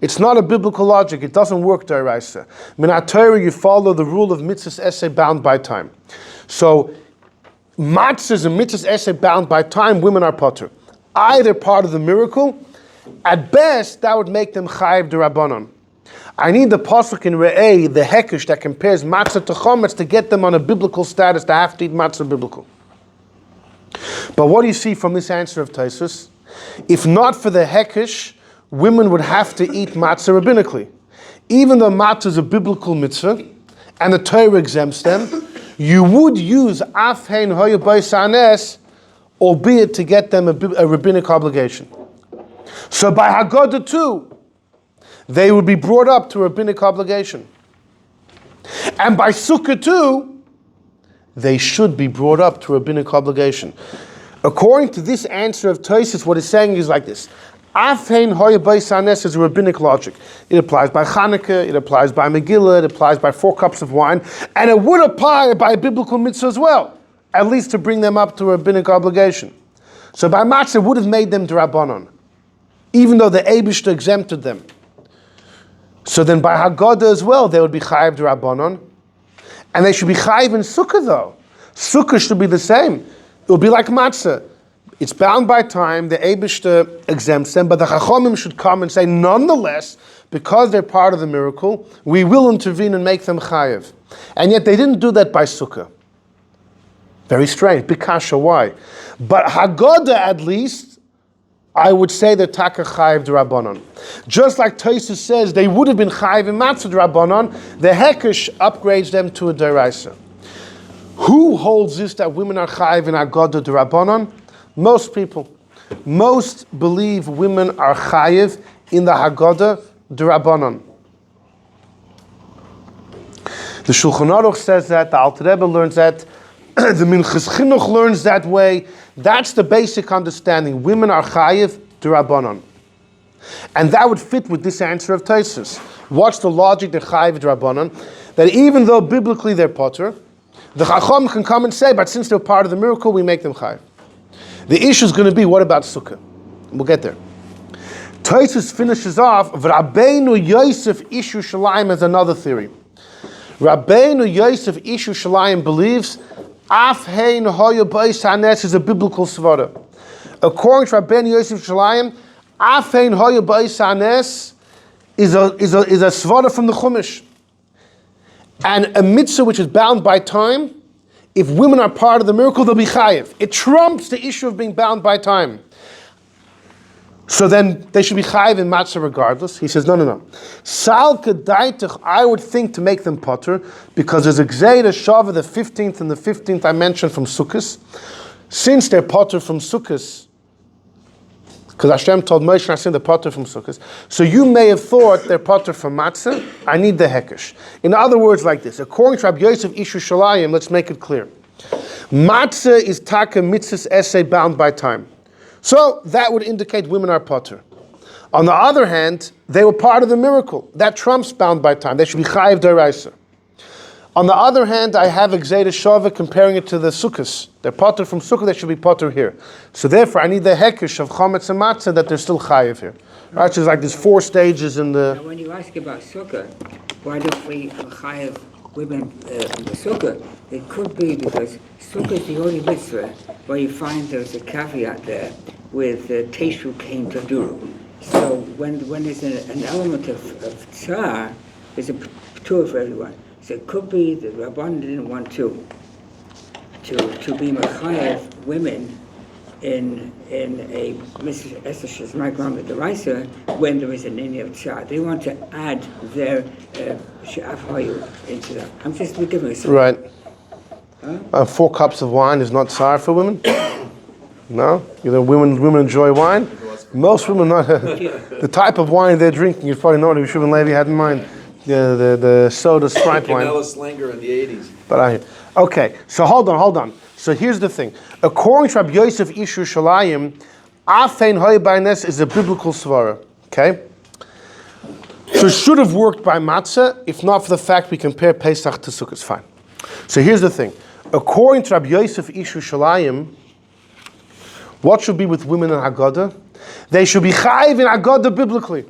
It's not a biblical logic. It doesn't work deraisa. Min Torah, you follow the rule of mitzvahs essay bound by time. So, matzahs and mitzvahs essay bound by time, women are potter. Either part of the miracle, at best, that would make them chayiv d'Rabbanan. I need the pasuk in Re'eh, the hekesh that compares matzah to chometz to get them on a biblical status to have to eat matzah biblical. But what do you see from this answer of Tosafot? If not for the hekesh, women would have to eat matzah rabbinically. Even though matzah is a biblical mitzvah, and the Torah exempts them, you would use afhein hoya b'osanes, albeit to get them a rabbinic obligation. So by Haggadah too, they would be brought up to a rabbinic obligation. And by Sukkah too, they should be brought up to a rabbinic obligation. According to this answer of Tosafot, what it's saying is like this. Afhein hoya b'osanes is a rabbinic logic. It applies by Chanukah, it applies by Megillah, it applies by 4 cups of wine, and it would apply by a biblical mitzvah as well, at least to bring them up to a rabbinic obligation. So by matzah, it would have made them d'Rabbanan, even though the Eibishter exempted them. So then by Haggadah as well, they would be chayiv d'Rabbanan, and they should be chayiv in Sukkah though. Sukkah should be the same. It will be like matzah. It's bound by time, the Eibishter exempts them, but the Chachomim should come and say, nonetheless, because they're part of the miracle, we will intervene and make them chayiv. And yet they didn't do that by Sukkah. Very strange. Bikasha, why? But Haggadah, at least, I would say they're taka chayiv d'Rabbanan. Just like Tosafot says, they would have been chayiv in matzah d'Rabbanan, the hekesh upgrades them to a deraisa. Who holds this that women are chayiv in Haggadah d'Rabbanan? Most people. Most believe women are chayiv in the Haggadah d'Rabbanan. The Shulchan Aruch says that, the Alter Rebbe learns that, the Minchas Chinuch learns that way. That's the basic understanding. Women are chayiv d'Rabbanan. And that would fit with this answer of Tosfos. What's the logic? They're chayiv d'Rabbanan. That even though biblically they're potter, the Chacham can come and say, but since they're part of the miracle, we make them chayiv. The issue is going to be, what about Sukkah? We'll get there. Tosfos finishes off, Rabbeinu Yosef Ishu Shalayim has another theory. Rabbeinu Yosef Ishu Shalayim believes Af Hein Hoya Bais Hanes is a biblical svara. According to Rabbeinu Yosef Shalayim, Af Hein Hoya Bais Hanes is a svara from the Chumash. And a mitzvah which is bound by time, if women are part of the miracle, they'll be chayiv. It trumps the issue of being bound by time. So then they should be chayiv in matzah regardless. He says, no. Sal kedaitich, I would think to make them potter, because there's a Gzeira Shava, the 15th and the 15th I mentioned from Sukkah. Since they're potter from Sukkah, because Hashem told Moshe and Hashem they're potter from Sukkah. So you may have thought they're potter from matzah. I need the hekesh. In other words, like this. According to Rabbi Yosef Ishu Shalayim, let's make it clear. Matzah is taka mitzvahs essay bound by time. So that would indicate women are potter. On the other hand, they were part of the miracle. That trumps bound by time. They should be chayiv d'oraisa. On the other hand, I have a Gzeira Shava comparing it to the Sukkahs. They're potter from Sukkah, they should be potter here. So therefore, I need the hekesh of chametz and matzah that they're still chayiv here. Right? So it's like there's 4 stages in the... Now when you ask about Sukkah, why don't we chayiv women in the Sukkah? It could be because Sukkah is the only mitzvah where you find there's a caveat there with Teshu came to do. So when there's an element of tsar, there's a p'tur for everyone. So it could be that Rabban didn't want to be mechayev women in a Mrs. Esther's my grandma the Raisa when there is an Indian of Tzar. They want to add their she'af into that. I'm just giving a Right. 4 cups of wine is not tsar for women? No? You know, women enjoy wine? Most women not. The type of wine they're drinking, you probably know what Rashbam and Levi had in mind. The soda Sprite wine. Vanilla Slinger in the 80s. But okay, so hold on. So here's the thing. According to Rabbi Yosef Ishu Shalayim, Afein Hoy Ba'ines is a biblical svara. Okay? So it should have worked by matzah, if not for the fact we compare Pesach to Sukkot. Fine. So here's the thing. According to Rabbi Yosef Ishu Shalayim, what should be with women in Haggadah? They should be chayiv in Haggadah biblically.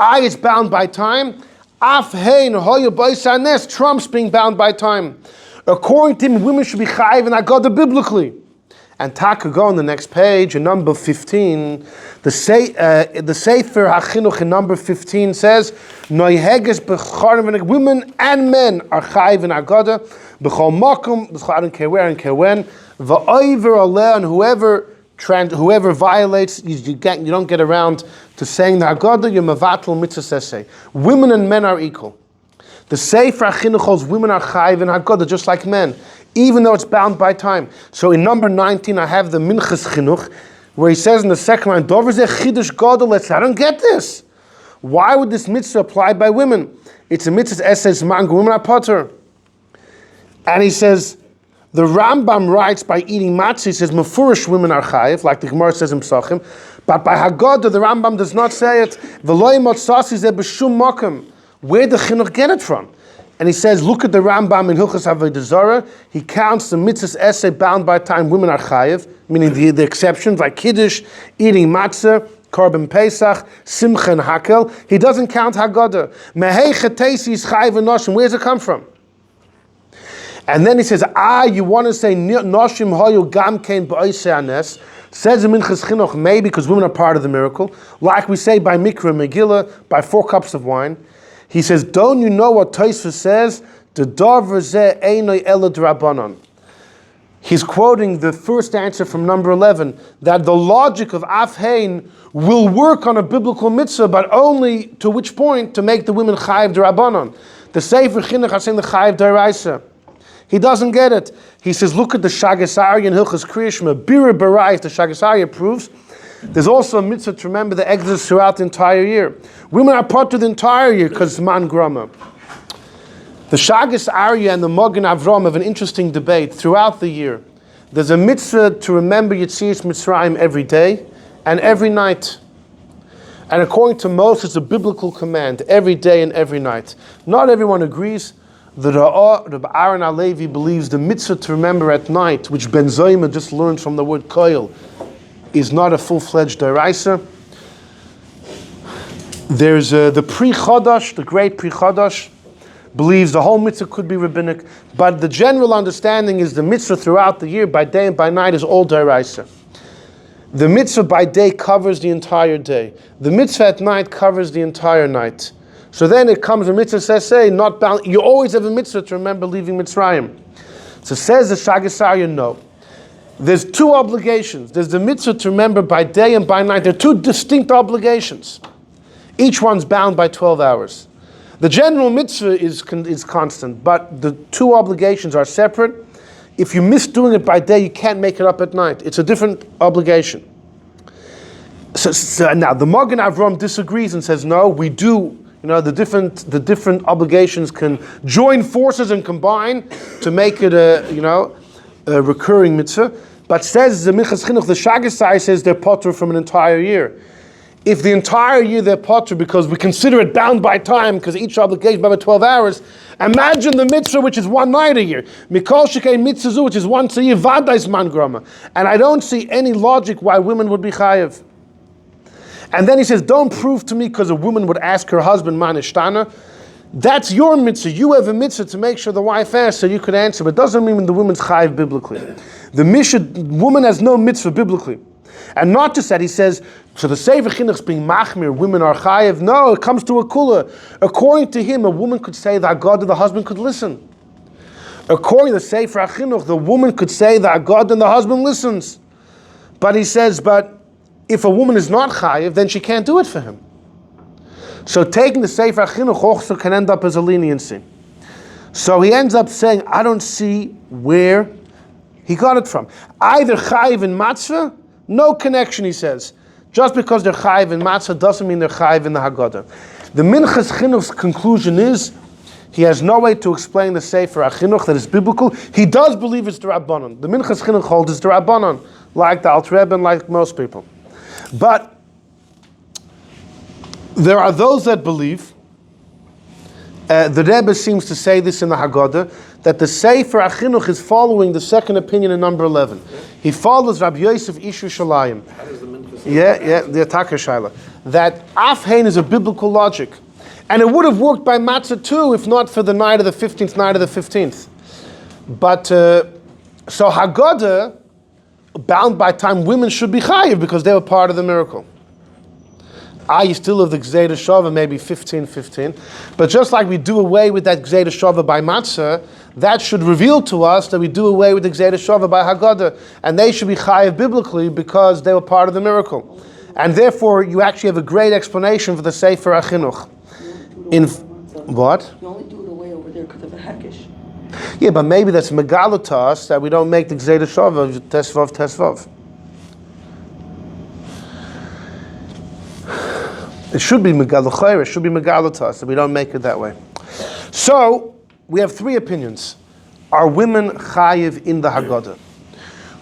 It's bound by time. Af hein hoya b'is trumps being bound by time. According to him, women should be chayiv in Haggadah biblically. And Taka go on the next page, in number 15, the Sefer HaChinuch in number 15 says, Noiheges b'charim, women and men are chayiv in Haggadah, b'chol makom, b'chol adon kewer and kewen, v'oiver aleh, and whoever violates, you don't get around to saying the Haggadah, you're mevatel mitzvah seseh. Women and men are equal. The Sefer HaChinuch holds women are chayiv in Haggadah just like men, even though it's bound by time. So in number 19, I have the Bincha-child, where he says in the second line, Dover zeh chidush gadol. I don't get this. Why would this mitzvah apply by women? It's a mitzvah that says Zman, women are potter. And he says, the Rambam writes by eating matzah, he says, Mefurish women are chayiv, like the Gemara says in Pesachim. But by Haggadah, the Rambam does not say it. V'loi motzasi zeh b'shum makom. Where did the chinuch get it from? And he says, look at the Rambam in Hilchos Avodah Zarah. He counts the mitzvahs essay bound by time, women are chayiv, meaning the exceptions like Kiddush, eating matzah, Korban Pesach, Simcha and Hakel. He doesn't count Haggadah. Mehei chetesi is chayiv and noshim. Where does it come from? And then he says, you want to say noshim hoyu gam kein b'oisei anes. Says in Bincha-child, maybe because women are part of the miracle. Like we say by Mikra Megillah, by 4 cups of wine. He says, don't you know what Tosfos says? The davar zeh einoi ela d'Rabbanan. He's quoting the first answer from number 11, that the logic of Afhein will work on a biblical mitzvah, but only to which point? To make the women chayiv d'Rabbanan. The Sefer Chinuch are saying the chayiv d'Oraisa. He doesn't get it. He says, look at the Shagas Aryeh in Hilchos Kriyashma. Bira Barayis, the Shagas Aryeh proves. There's also a mitzvah to remember the Exodus throughout the entire year. Women are part of the entire year because Zman Grama. The Shagas Aryeh and the Magen Avram have an interesting debate throughout the year. There's a mitzvah to remember Yetzias Mitzrayim every day and every night. And according to most, it's a biblical command, every day and every night. Not everyone agrees. The Rabbi Aaron HaLevi believes the mitzvah to remember at night, which Ben Zoyma just learned from the word koil, is not a full-fledged deraisa. There's the pre-Chodesh, the great pre-Chodesh, believes the whole mitzvah could be rabbinic, but the general understanding is the mitzvah throughout the year, by day and by night, is all deraisa. The mitzvah by day covers the entire day. The mitzvah at night covers the entire night. So then it comes, a mitzvah says, say, not bound. You always have a mitzvah to remember leaving Mitzrayim. So says the Shagasarya, no. There's two obligations. There's the mitzvah to remember by day and by night. They're two distinct obligations. Each one's bound by 12 hours. The general mitzvah is constant, but the two obligations are separate. If you miss doing it by day, you can't make it up at night. It's a different obligation. So now the Magen Avram disagrees and says, no, we do. The different obligations can join forces and combine to make it a recurring mitzvah. But says the Minchas Chinuch, the Shagasai says they're potter from an entire year. If the entire year they're potter because we consider it bound by time, because each obligation by 12 hours, imagine the mitzvah which is one night a year. Mikol shekei mitzvah which is once a year, vaday Zman Grama. And I don't see any logic why women would be chayev. And then he says, don't prove to me because a woman would ask her husband, man ishtana. That's your mitzvah. You have a mitzvah to make sure the wife asks so you could answer. But it doesn't mean the woman's chayiv biblically. The woman has no mitzvah biblically. And not just that, he says, so the Sefer Chinuch's being machmir, women are chayiv. No, it comes to a kula. According to him, a woman could say the Haggadah, the husband could listen. According to the Sefer Chinuch, the woman could say the Haggadah and the husband listens. But he says, but if a woman is not chayiv, then she can't do it for him. So taking the Sefer Chinuch also can end up as a leniency. So he ends up saying, I don't see where he got it from. Either chayiv in matzah, no connection, he says. Just because they're chayiv in matzah doesn't mean they're chayiv in the Haggadah. The Minchas Chinuch's conclusion is, he has no way to explain the Sefer HaChinuch that is biblical. He does believe it's the Rabbanon. The Minchas Chinuch holds it's the Rabbanon, like the Alter Rebbe and like most people. But there are those that believe, the Rebbe seems to say this in the Haggadah, that the Sefer HaChinuch is following the second opinion in number 11. He follows Rabbi Yosef Ishu Shalayim. The Atakar Shaila. That Afhain is a biblical logic. And it would have worked by Matzah too, if not for the night of the 15th, night of the 15th. But, so Haggadah, bound by time, women should be chayiv because they were part of the miracle. You still have the Gzeida Shava, maybe 15. But just like we do away with that Gzeida Shava by Matzah, that should reveal to us that we do away with the Gzeida Shava by Haggadah. And they should be chayiv biblically because they were part of the miracle. And therefore, you actually have a great explanation for the Sefer HaChinuch. What? You only do it away over there because of a hackish. Yeah, but maybe that's megala to us that we don't make the Gzeida Shava tesvav. It should be megala chayra. It should be megala to us that we don't make it that way. So we have three opinions. Are women chayiv in the Haggadah?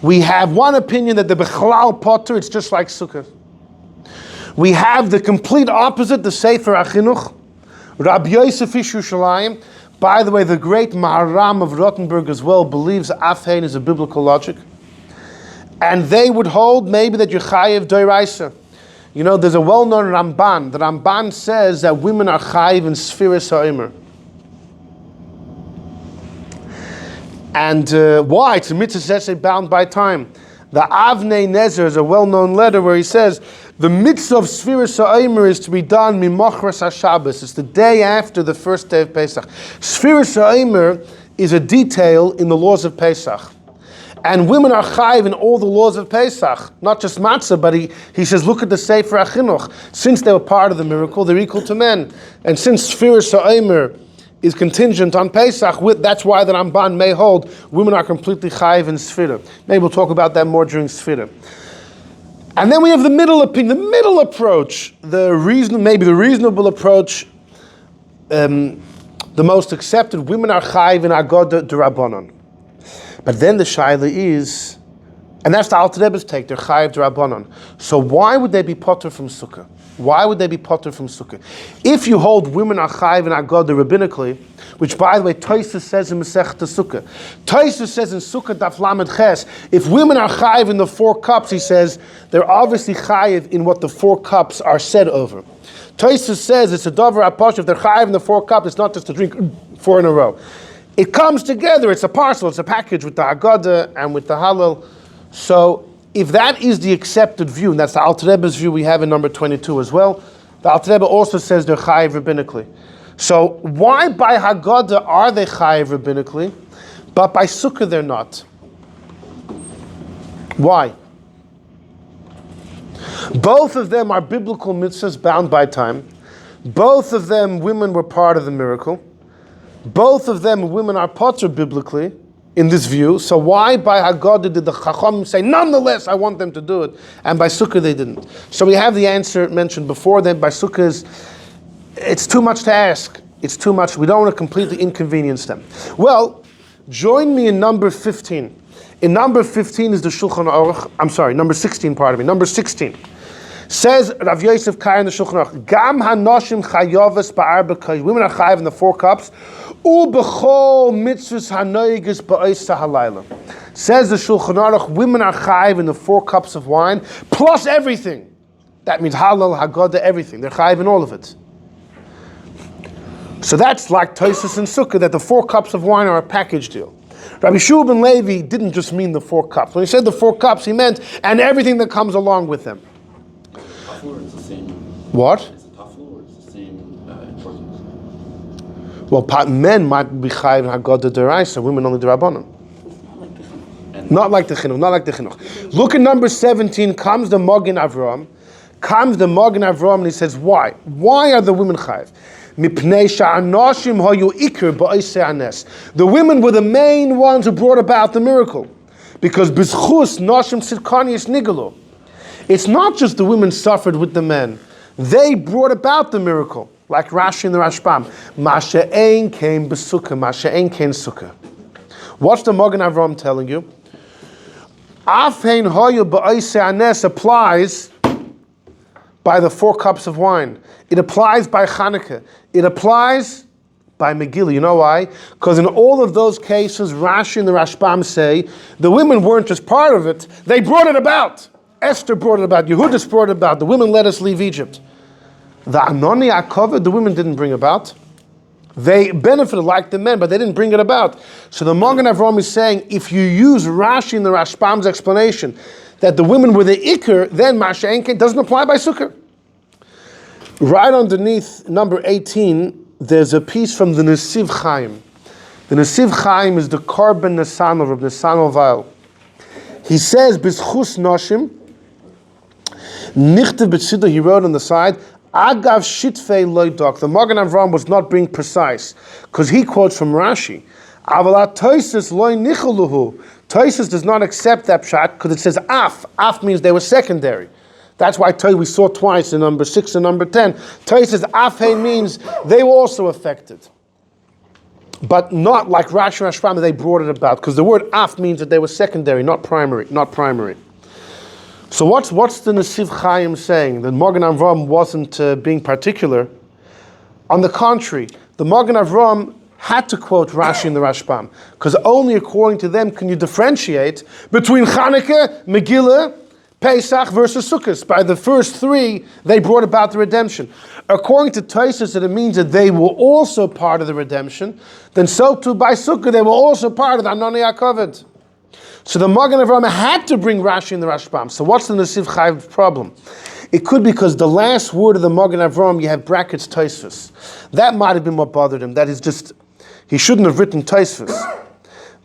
We have one opinion that the bechlal potter, it's just like Sukkah. We have the complete opposite, the Sefer HaChinuch, Rabbi Yosef Ishu Shalayim. By the way, the great Maharam of Rottenburg as well believes Afhain is a biblical logic. And they would hold maybe that you're chayiv doiraisa. There's a well-known Ramban. The Ramban says that women are chayiv in Sfiras HaOmer. And why? It's a mitzvah essay bound by time. The Avnei Nezer is a well-known letter where he says, the mitzvah of Sfiras HaOmer is to be done mimochras HaShabbos. It's the day after the first day of Pesach. Sfiras HaOmer is a detail in the laws of Pesach. And women are chayiv in all the laws of Pesach, not just matzah, but he says, look at the Sefer HaChinuch. Since they were part of the miracle, they're equal to men. And since Sfiras HaOmer is contingent on Pesach, that's why the Ramban may hold women are completely chayiv in Sfira. Maybe we'll talk about that more during Sfira. And then we have the middle opinion, the middle approach, maybe the reasonable approach, the most accepted. Women are chayiv in Haggadah d'Rabbanan. But then the shaila is, And that's the Alter Rebbe's take. They're chayiv d'Rabbanan. So why would they be potter from Sukkah? Why would they be potter from Sukkah? If you hold women are chayiv in Haggadah rabbinically, which by the way Tosafot says in Masechta Sukkah, Tosafot says in Sukkah Daf Lamed Ches, if women are chayiv in the 4 cups, he says they're obviously chayiv in what the 4 cups are said over. Tosafot says it's a davar aposh. If they're chayiv in the 4 cups, it's not just to drink 4 in a row. It comes together. It's a parcel. It's a package with the Haggadah and with the Hallel. So if that is the accepted view, and that's the Alter Rebbe's view we have in number 22 as well, the Alter Rebbe also says they're chayiv rabbinically. So why by Haggadah are they chayiv rabbinically, but by Sukkah they're not? Why? Both of them are biblical mitzvahs bound by time. Both of them, women were part of the miracle. Both of them, women are potter biblically in this view. So why by Haggadah did the Chacham say, nonetheless, I want them to do it, and by Sukkah they didn't? So we have the answer mentioned before. That by Sukkah it's too much to ask. It's too much. We don't want to completely inconvenience them. Well, join me in number 15. In number 15 is the Shulchan Aruch. I'm sorry, number 16, pardon me. Number 16. Says Rav Yosef Kai in the Shulchan Aruch, Gam hanoshim chayovas ba'arba kay. Women are chayav in the 4 cups. Ubechol mitzvahs hanoiges ba'oisa halayla. Says the Shulchan Aruch, women are chayav in the 4 cups of wine, plus everything. That means halal, Haggadah, everything. They're chayav in all of it. So that's like Tosafot and Sukkah, that the 4 cups of wine are a package deal. Rabbi Shua ben Levi didn't just mean the 4 cups. When he said the 4 cups, he meant and everything that comes along with them. It's the same. What? It's a tafel, or it's the same importance? Well, men might be chayiv in Haggadah deraisa, women only derabanan. Not like the chinuch. Look at number 17. Comes the Magen Avraham. And he says, why? Why are the women chayiv? The women were the main ones who brought about the miracle. Because b'zchus nashim tzidkanius nigalu. It's not just the women suffered with the men. They brought about the miracle. Like Rashi and the Rashbam. Masha'ein came b'sukkah. Masha'ein came sukkah. What's the Magen Avraham telling you? Afhein hoyu b'oisei anes applies by the 4 cups of wine. It applies by Chanukah. It applies by Megillah. You know why? Because in all of those cases, Rashi and the Rashbam say, the women weren't just part of it, they brought it about. Esther brought it about, Yehudas brought it about, the women let us leave Egypt. The Anoni Akovid, the women didn't bring about. They benefited like the men, but they didn't bring it about. So the Magen Avraham is saying, if you use Rashi and the Rashbam's explanation, that the women were the Iker, then Masha'enke doesn't apply by Sukkah. Right underneath number 18, there's a piece from the Nesiv Chaim. The Nesiv Chaim is the Korban Nesanel of Nesanel Vail. He says, B'zchus Noshim, Nichtav B'tzidah, he wrote on the side, Agav Shitfei Loydok. The Magen Avraham was not being precise, because he quotes from Rashi. Avalat Tosafot Loy Nichaluhu. Tosafot does not accept that pshat, because it says Af. Af means they were secondary. That's why we saw twice in number 6 and number 10. Tosafot Afhein means they were also affected. But not like Rashi and Rashbam, they brought it about. Because the word Af means that they were secondary, not primary. So what's the Nesiv Chaim saying? That Magen Avraham wasn't being particular. On the contrary, the Magen Avraham had to quote Rashi and the Rashbam. Because only according to them can you differentiate between Chanukah, Megillah, Pesach versus Sukkot. By the first 3, they brought about the redemption. According to Tosafot, that it means that they were also part of the redemption. Then so too by Sukkot, they were also part of the Anoni HaKavod. So the Magen Avraham had to bring Rashi and the Rashbam. So what's the Nesiv Chaim's problem? It could be because the last word of the Magen Avraham, you have brackets Tosafot. That might have been what bothered him. That is just, he shouldn't have written Tosafot.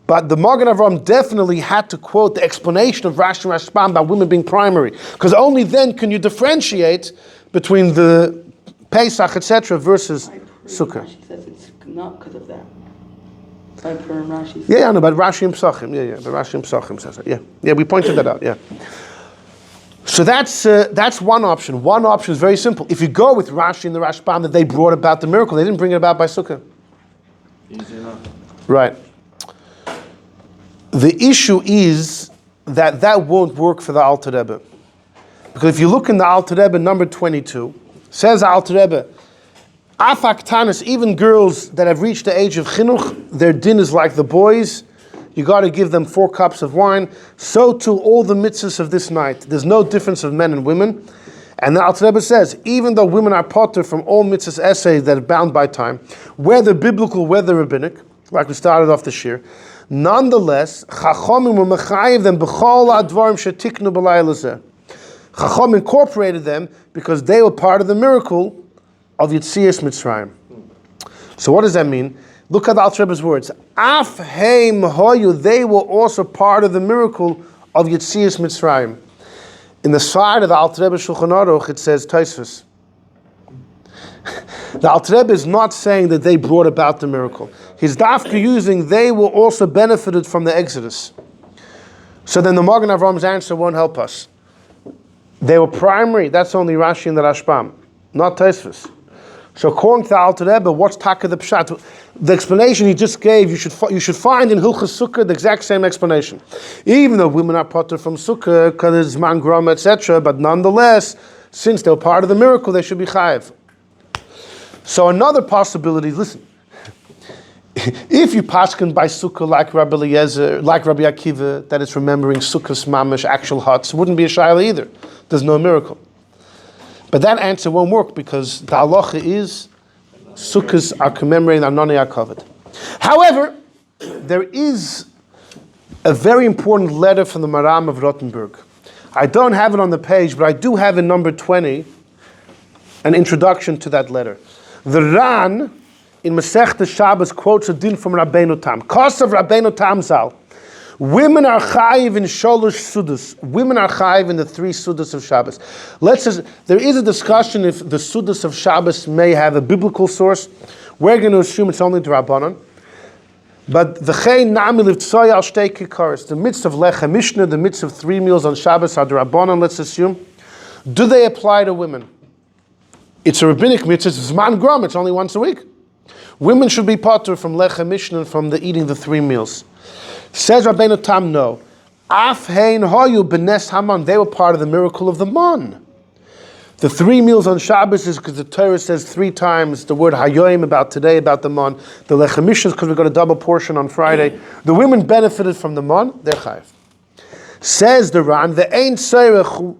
But the Magen Avraham definitely had to quote the explanation of Rashi and Rashbam about women being primary, because only then can you differentiate between the Pesach, etc., versus Sukkah. Rashi says it's not because of that. By per Rashi. Yeah, I know, but Rashi and Psachim. But Rashi and Psachim says it. Yeah, we pointed that out. Yeah. So that's one option. One option is very simple. If you go with Rashi and the Rashbam that they brought about the miracle, they didn't bring it about by Sukkah. Easy enough. Right. The issue is that won't work for the Alter Rebbe. Because if you look in the Alter Rebbe, number 22, says Alter Rebbe, Afaktanis, even girls that have reached the age of chinuch, their din is like the boys. You got to give them 4 cups of wine. So too all the mitzvahs of this night. There's no difference of men and women. And the Alter Rebbe says, even though women are potter from all mitzvahs essays that are bound by time, whether biblical, whether rabbinic, like we started off this year, nonetheless, Chachomim were mechayiv them b'chol advarim shetiknu b'layla zeh. Chacham incorporated them because they were part of the miracle of Yetzias Mitzrayim. So what does that mean? Look at the Alter Rebbe's words. Af heim hoyu, they were also part of the miracle of Yetzias Mitzrayim. In the side of the Alter Rebbe Shulchan Aruch, it says Tosafos. The Alter Rebbe is not saying that they brought about the miracle. He's dafka using they were also benefited from the Exodus. So then the Magen Avram's answer won't help us. They were primary, that's only Rashi and the Rashbam, not Tosafos. So according to the Alter Rebbe, what's taka the pshat? The explanation he just gave, you should find in Hilchos Sukkah the exact same explanation. Even though women are potter from Sukkah, because Zman, Grama, etc., but nonetheless, since they're part of the miracle, they should be chayiv. So another possibility, listen, if you paskin by Sukkah like Rabbi Eliezer, like Rabbi Akiva, that it's remembering Sukkah's mamish, actual huts, wouldn't be a shayla either. There's no miracle. But that answer won't work because the halacha is Sukkahs are commemorating Anani are covered. However, there is a very important letter from the Maram of Rothenburg. I don't have it on the page, but I do have in number 20 an introduction to that letter. The Ran in Masechta Shabbos quotes a din from Rabbeinu Tam. Kos of Rabbeinu Tam Zal. Women are chayiv in sholosh sudas. Women are chayiv in the 3 sudas of Shabbos. There is a discussion if the sudas of Shabbos may have a biblical source. We're going to assume it's only the Rabbanon. But the Chei Nami Livtsoy al Shtei Kikaris, the mitzvah of Lechem Mishnah, the mitzvah of 3 meals on Shabbos are the Rabbanon, let's assume. Do they apply to women? It's a rabbinic mitzvah, it's Zman Grama, it's only once a week. Women should be potter from Lechem Mishnah, from the eating the 3 meals. Says Rabbeinu Tam, no. Af hein hoyu benes haman. They were part of the miracle of the man. The 3 meals on Shabbos is because the Torah says 3 times the word hayoim about today, about the man. The lechem mishnah is because we got a double portion on Friday. The women benefited from the man. They're chayiv. Says the Ran, the ein seirech.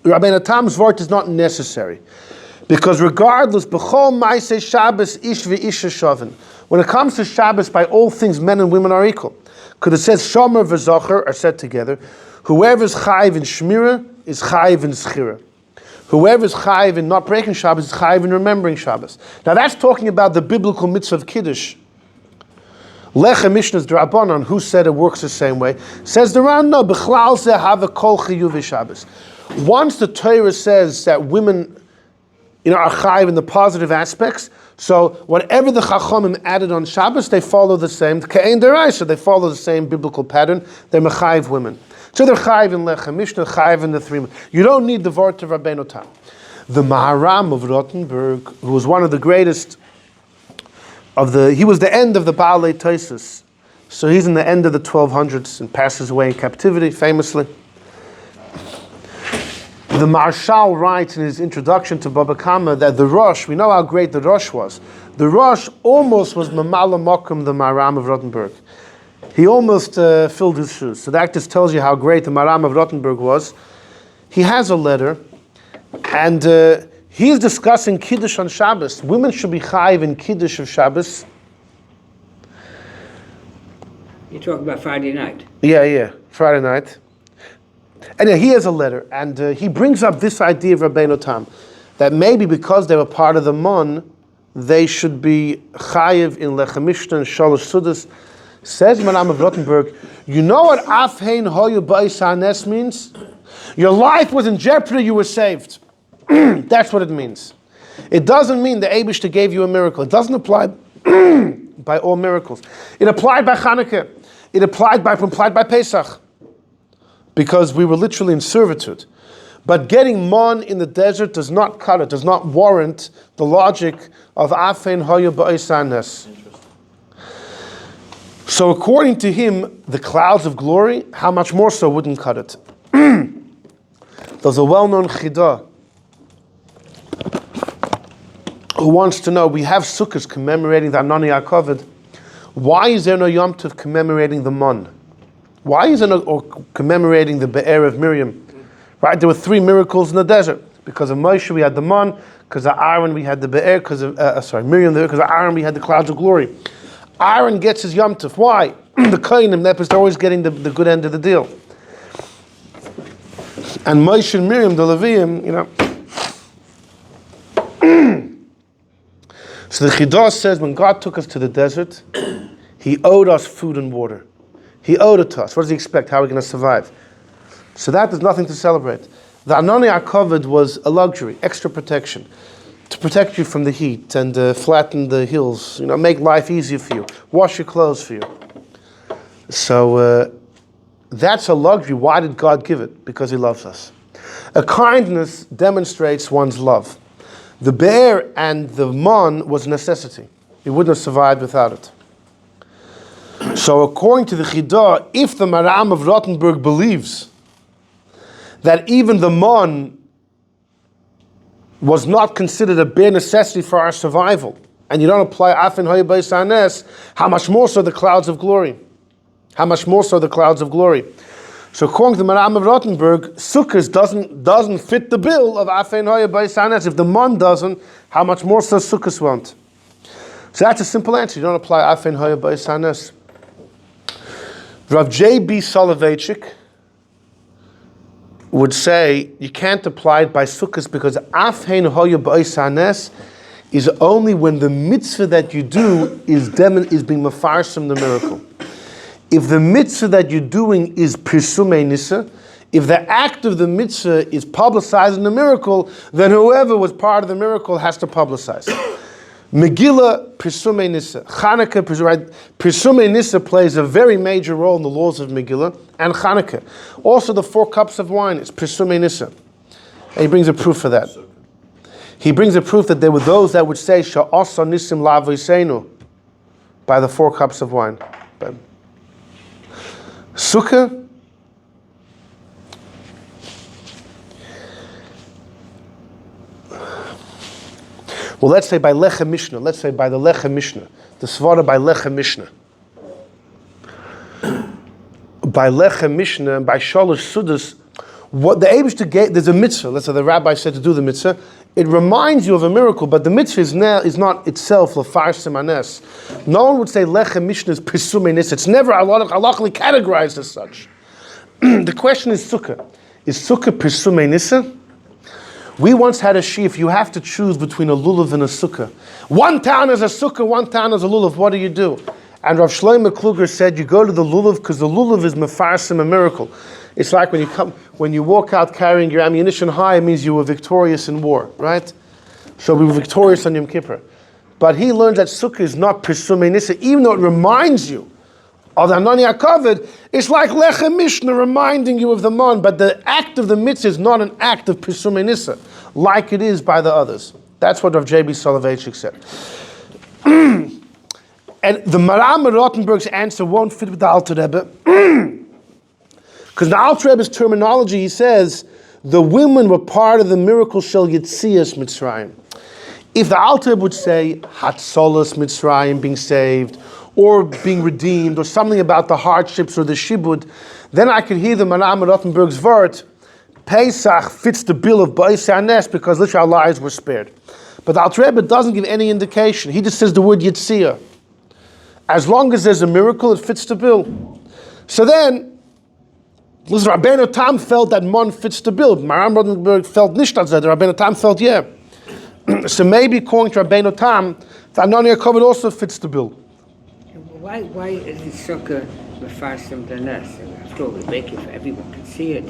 Rabbeinu Tam's word is not necessary. Because regardless, b'chol ma'aseh Shabbos ish v'isha shavin. When it comes to Shabbos, by all things, men and women are equal. Because it says shomer v'zocher are said together. Whoever is chayiv in shmira is chayiv in schira. Whoever is chayiv in not breaking Shabbos is chayiv in remembering Shabbos. Now that's talking about the biblical mitzvah of Kiddush. Lechem Mishnah's Drabanan, who said it works the same way, says the Ran, no, b'chlal zeh have kol chiyuv Shabbos. Once the Torah says that women are chayiv in the positive aspects, so whatever the Chachamim added on Shabbos, they follow the same. K'ein deraisa, they follow the same biblical pattern. They're mechayiv women. So they're chayiv in Lechem Mishnah, chayiv in the 3. You don't need the vort of Rabbeinu Tam. The Maharam of Rothenburg, who was one of the greatest he was the end of the Baalei Tosafos. So he's in the end of the 1200s and passes away in captivity, famously. The Marshal writes in his introduction to Baba Kama that the Rosh, we know how great the Rosh was. The Rosh almost was Mamala Mokum, the Maram of Rothenburg. He almost filled his shoes. So that just tells you how great the Maram of Rothenburg was. He has a letter, and he's discussing Kiddush on Shabbos. Women should be chayiv in Kiddush of Shabbos. You talk about Friday night. Yeah, Friday night. And he has a letter, and he brings up this idea of Rabbeinu Tam, that maybe because they were part of the Mon, they should be chayiv in Lechem Mishnah and Shalosh Sudas. Says Maram of Rothenburg, you know what Af Hein Hoyu Ba'is HaNes means? Your life was in jeopardy, you were saved. That's what it means. It doesn't mean the Eibishter gave you a miracle. It doesn't apply by all miracles. It applied by Chanukah. It applied by Pesach. Because we were literally in servitude. But getting mon in the desert does not cut it, does not warrant the logic of Afein Hoya Ba'is HaNes. So according to him, the clouds of glory, how much more so wouldn't cut it. There's a well-known Haggadah who wants to know, we have Sukkahs commemorating the Anani HaKavod. Why is there no Yom Tov commemorating the Mon? Why is there no or commemorating the Be'er of Miriam? Right, there were 3 miracles in the desert. Because of Moshe we had the Mon, because of Aaron we had the Be'er, because of Miriam, because of Aaron we had the clouds of glory. Aaron gets his Yom Tov. Why? The Kohanim, they're always getting the good end of the deal. And Moshe and Miriam, the Leviim, So the Haggadah says when God took us to the desert, He owed us food and water. He owed it to us. What does He expect? How are we going to survive? So that is nothing to celebrate. The Anani HaKavod was a luxury, extra protection, to protect you from the heat and flatten the hills, make life easier for you, wash your clothes for you. So that's a luxury. Why did God give it? Because He loves us. A kindness demonstrates one's love. The bear and the mon was a necessity. He wouldn't have survived without it. So according to the Haggadah, if the Maram of Rottenburg believes that even the mon was not considered a bare necessity for our survival, and you don't apply Afin Hoya Beis Hanes, how much more so the clouds of glory? How much more so the clouds of glory? So according to the Maram of Rottenburg, Sukkot doesn't fit the bill of Afin Hoya Beis Hanes. If the mon doesn't, how much more so Sukkot won't? So that's a simple answer. You don't apply Afin Hoya Beis Hanes. Rav J.B. Soloveitchik would say you can't apply it by Sukkot because Afin Hoya Beis Hanes is only when the mitzvah that you do is being mefarsim the miracle. If the mitzvah that you're doing is Pirsumei Nisa, if the act of the mitzvah is publicizing the miracle, then whoever was part of the miracle has to publicize. Megillah, Pirsumei Nisa. Chanukah, Pirsumei Nisa plays a very major role in the laws of Megillah and Chanukah. Also the 4 cups of wine is Pirsumei Nisa. And he brings a proof for that. He brings a proof that there were those that would say, Sha'asa Nisim La'avoseinu, by the 4 cups of wine. But Sukkah, well, let's say by Lechem Mishnah. Let's say by the Lechem Mishnah. The Svara by Lechem Mishnah. By Lechem Mishnah, by Shalosh Sudas, what the Eibishter gave, there's a mitzvah. Let's say the rabbi said to do the mitzvah. It reminds you of a miracle, but the mitzvah is not itself lefarsim anes. No one would say Lechem Mishnah is Pirsumei Nisa. It's never halachically categorized as such. The question is Sukkah. Is Sukkah Pirsumei Nisa? We once had a sheaf. You have to choose between a lulav and a sukkah. One town is a sukkah, one town is a lulav. What do? And Rav Shlomo Kluger said you go to the lulav because the lulav is mefarsim a miracle. It's like when you walk out carrying your ammunition high, it means you were victorious in war, right? So we were victorious on Yom Kippur. But he learned that Sukkah is not Pirsumei Nisa, even though it reminds you of the Anani HaKavod. It's like Lechem Mishnah reminding you of the Mon, but the act of the mitzvah is not an act of Pirsumei Nisa, like it is by the others. That's what Rav J.B. Soloveitchik said. And the Maram of Rottenburg's answer won't fit with the Alter Rebbe. Because the Alter Rebbe's terminology, he says, the women were part of the miracle Shel Yetzias Mitzrayim. If the Alter Rebbe would say, Hatzolas Mitzrayim, being saved, or being redeemed, or something about the hardships or the shibud, then I could hear the Maram of Rottenburg's word, Pesach fits the bill of Beis Hanes because literally our lives were spared. But the Alter Rebbe doesn't give any indication. He just says the word Yetzirah. As long as there's a miracle, it fits the bill. So then, Rabbeinu Tam felt that Mon fits the bill. Maram Rottenburg felt Nishtad Zed. Rabbeinu Tam felt, yeah. So maybe according to Rabbeinu Tam, the Anani HaKavod also fits the bill. Why isn't Sukkah mefarsim the Nes? After all, we make it for everyone can see it.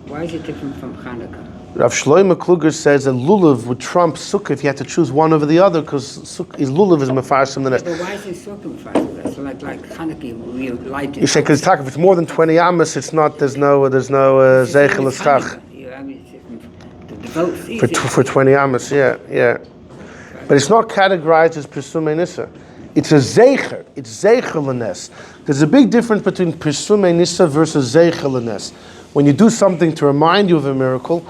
Why is it different from Chanukah? Rav Shlomo Kluger says that lulav would trump Sukkah if you had to choose one over the other, because lulav is mefarsim the Nes. But why isn't Sukkah mefarsim the Nes? So like Chanukah, we light it. You say because if it's more than 20 amas, it's not. There's no zeichel eschach. For 20 amas, yeah. But it's not categorized as Pirsumei Nisa. It's a zeicher. It's zeicher l'nes. There's a big difference between Pirsumei Nisa versus zeicher l'nes. When you do something to remind you of a miracle,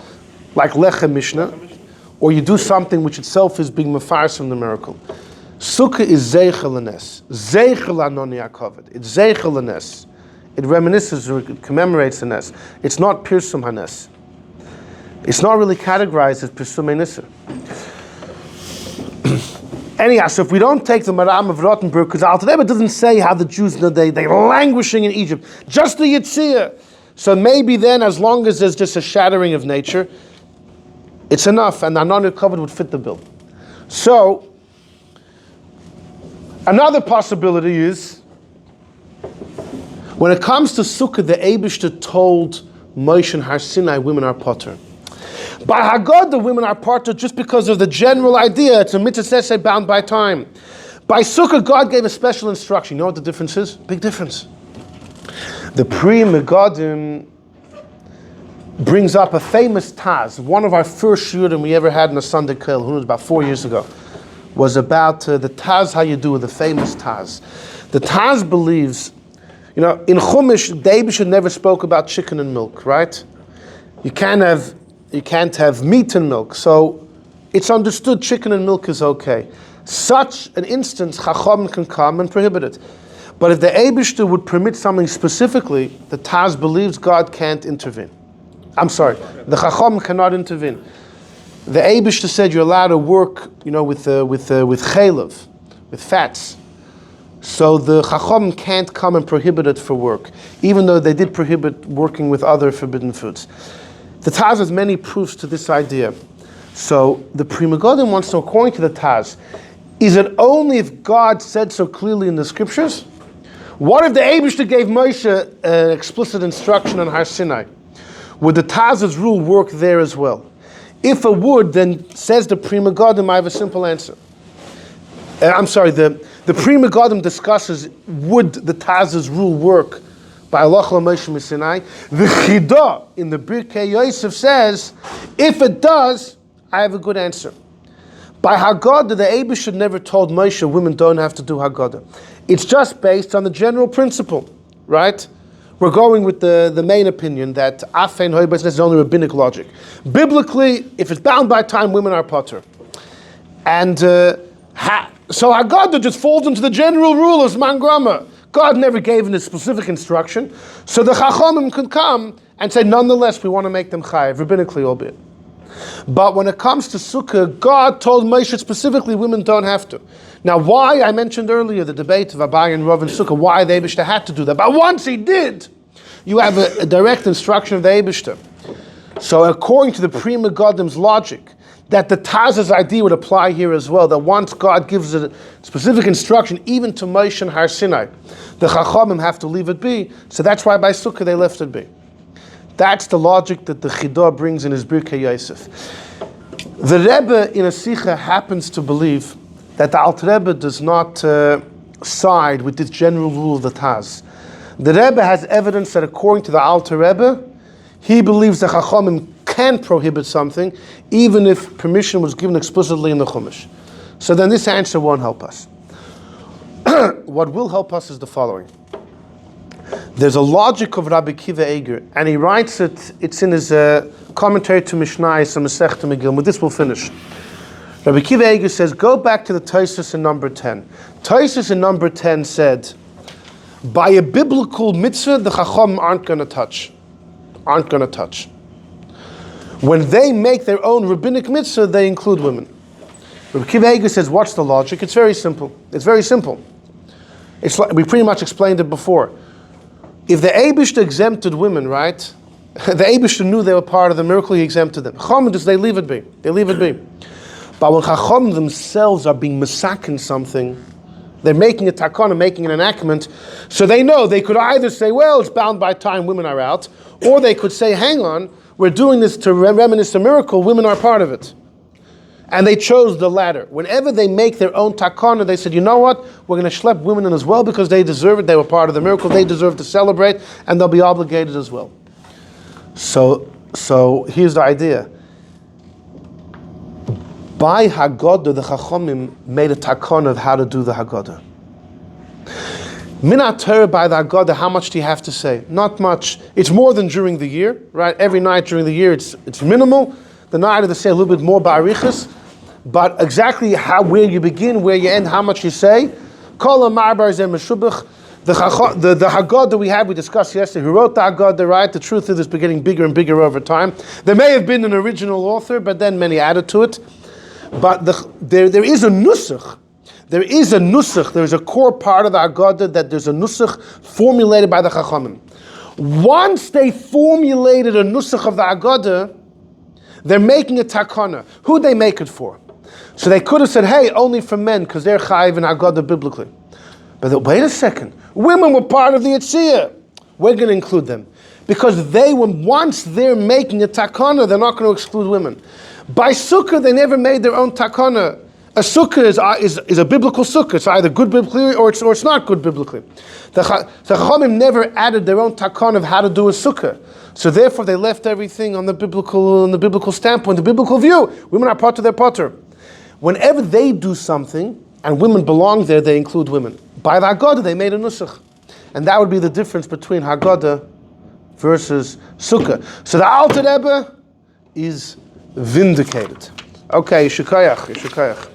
like Lechem Mishnah, or you do something which itself is being mafars from the miracle. Sukkah is zeicher l'nes. Zeicher l'anoni hakovet. It's zeicher l'nes. It reminisces or it commemorates the nes. It's not Pirsum hanes. It's not really categorized as Pirsumei Nisa. Anyhow, so if we don't take the Maram of Rottenburg, because Alter Rebbe doesn't say how the Jews, they're languishing in Egypt, just the Yitzhak. So maybe then, as long as there's just a shattering of nature, it's enough, and the Anani covered would fit the bill. So, another possibility is, when it comes to Sukkah, the Eibishter told Moshe and Har Sinai, women are potter. By Haggadah, the women are potter just because of the general idea. It's a mitzvah bound by time. By Sukkah, God gave a special instruction. You know what the difference is? Big difference. The Pri Megadim brings up a famous Taz. One of our first shurim we ever had in a Sunday Kol, who was about 4 years ago, was about the Taz how you do, the famous Taz. The Taz believes, in Chumash, the Eibishter never spoke about chicken and milk, right? You can't have meat and milk, so it's understood chicken and milk is okay. Such an instance, Chacham can come and prohibit it. But if the Eibishter would permit something specifically, the Taz believes God can't intervene. I'm sorry, the Chacham cannot intervene. The Eibishter said you're allowed to work, with chaylev, with fats. So the Chacham can't come and prohibit it for work, even though they did prohibit working with other forbidden foods. The Taz has many proofs to this idea. So the Pri Megadim wants to, according to the Taz, is it only if God said so clearly in the scriptures? What if the Eibishter gave Moshe an explicit instruction on Har Sinai? Would the Taz's rule work there as well? If it would, then says the Pri Megadim, I have a simple answer. The Pri Megadim discusses, would the Taz's rule work by Allah Moshe Sinai? The Chidah in the Birkei Yosef says, if it does, I have a good answer. By Haggadah, the Eibishter never told Moshe women don't have to do Haggadah. It's just based on the general principle, right? We're going with the main opinion that Afein Hoibes is only rabbinic logic. Biblically, if it's bound by time, women are potter. And so Haggadah just falls into the general rule of Zman Grama. God never gave a specific instruction, so the Chachamim could come and say, nonetheless, we want to make them chayav, rabbinically albeit. But when it comes to Sukkah, God told Moshe specifically, women don't have to. Now, why? I mentioned earlier the debate of Abai and Rav and Sukkah, why the Eibishter had to do that. But once he did, you have a direct instruction of the Eibishter. So according to the Pri Megadim's logic, that the Taz's idea would apply here as well, that once God gives a specific instruction, even to Moshe and Har Sinai, the Chachamim have to leave it be, so that's why by Sukkah they left it be. That's the logic that the Chidah brings in his Birkei Yosef. The Rebbe in a Sikha happens to believe that the Alter Rebbe does not side with this general rule of the Taz. The Rebbe has evidence that according to the Alter Rebbe, he believes the Chachamim can prohibit something, even if permission was given explicitly in the Chumash. So then this answer won't help us. What will help us is the following. There's a logic of Rabbi Kiva Eger, and he writes it, it's in his commentary to Mishnah, some Masechta Megillah. With this we'll finish. Rabbi Kiva Eger says, go back to the Tosafot in number 10. Tosafot in number 10 said, by a biblical mitzvah, the Chacham aren't going to touch. When they make their own rabbinic mitzvah, they include women. Rabbi Kiva Eger says, what's the logic? It's very simple. It's like, we pretty much explained it before. If the Eibishter exempted women, right? The Eibishter knew they were part of the miracle, he exempted them. Chacham, they leave it be. But when Chacham themselves are being masakin something, they're making a takana, making an enactment, so they know they could either say, well, it's bound by time, women are out, or they could say, hang on, we're doing this to reminisce a miracle, women are part of it. And they chose the latter. Whenever they make their own takana, they said, you know what? We're going to schlep women in as well because they deserve it. They were part of the miracle. They deserve to celebrate, and they'll be obligated as well. So here's the idea. By Haggadah, the Chachamim made a takana of how to do the Haggadah. Minat Torah by the Haggadah, how much do you have to say? Not much. It's more than during the year, right? Every night during the year, it's minimal. The night of the say a little bit more ba'arichas, but exactly where you begin, where you end, how much you say. Kol ha'marbar zeh meshubach. The Haggadah we discussed yesterday, who wrote the Haggadah, right? The truth is it's been getting bigger and bigger over time. There may have been an original author, but then many added to it. But there is a nusach. There is a nusach. There is a core part of the Haggadah that there's a nusach formulated by the Chachamim. Once they formulated a nusach of the Haggadah, they're making a takana. Who'd they make it for? So they could have said, hey, only for men, because they're chayiv in Haggadah biblically. But wait a second. Women were part of the Yitzhiyah. We're going to include them. Because once they're making a takana, they're not going to exclude women. By Sukkah, they never made their own takana. A Sukkah is a biblical Sukkah. It's either good biblically or it's not good biblically. The Chachamim never added their own takana of how to do a Sukkah. So therefore they left everything on the biblical standpoint, the biblical view. Women are part of their potter. Whenever they do something, and women belong there, they include women. By the Haggadah, they made a nusach. And that would be the difference between Haggadah versus Sukkah. So the Alter Rebbe is vindicated. Okay, Yeshukayach.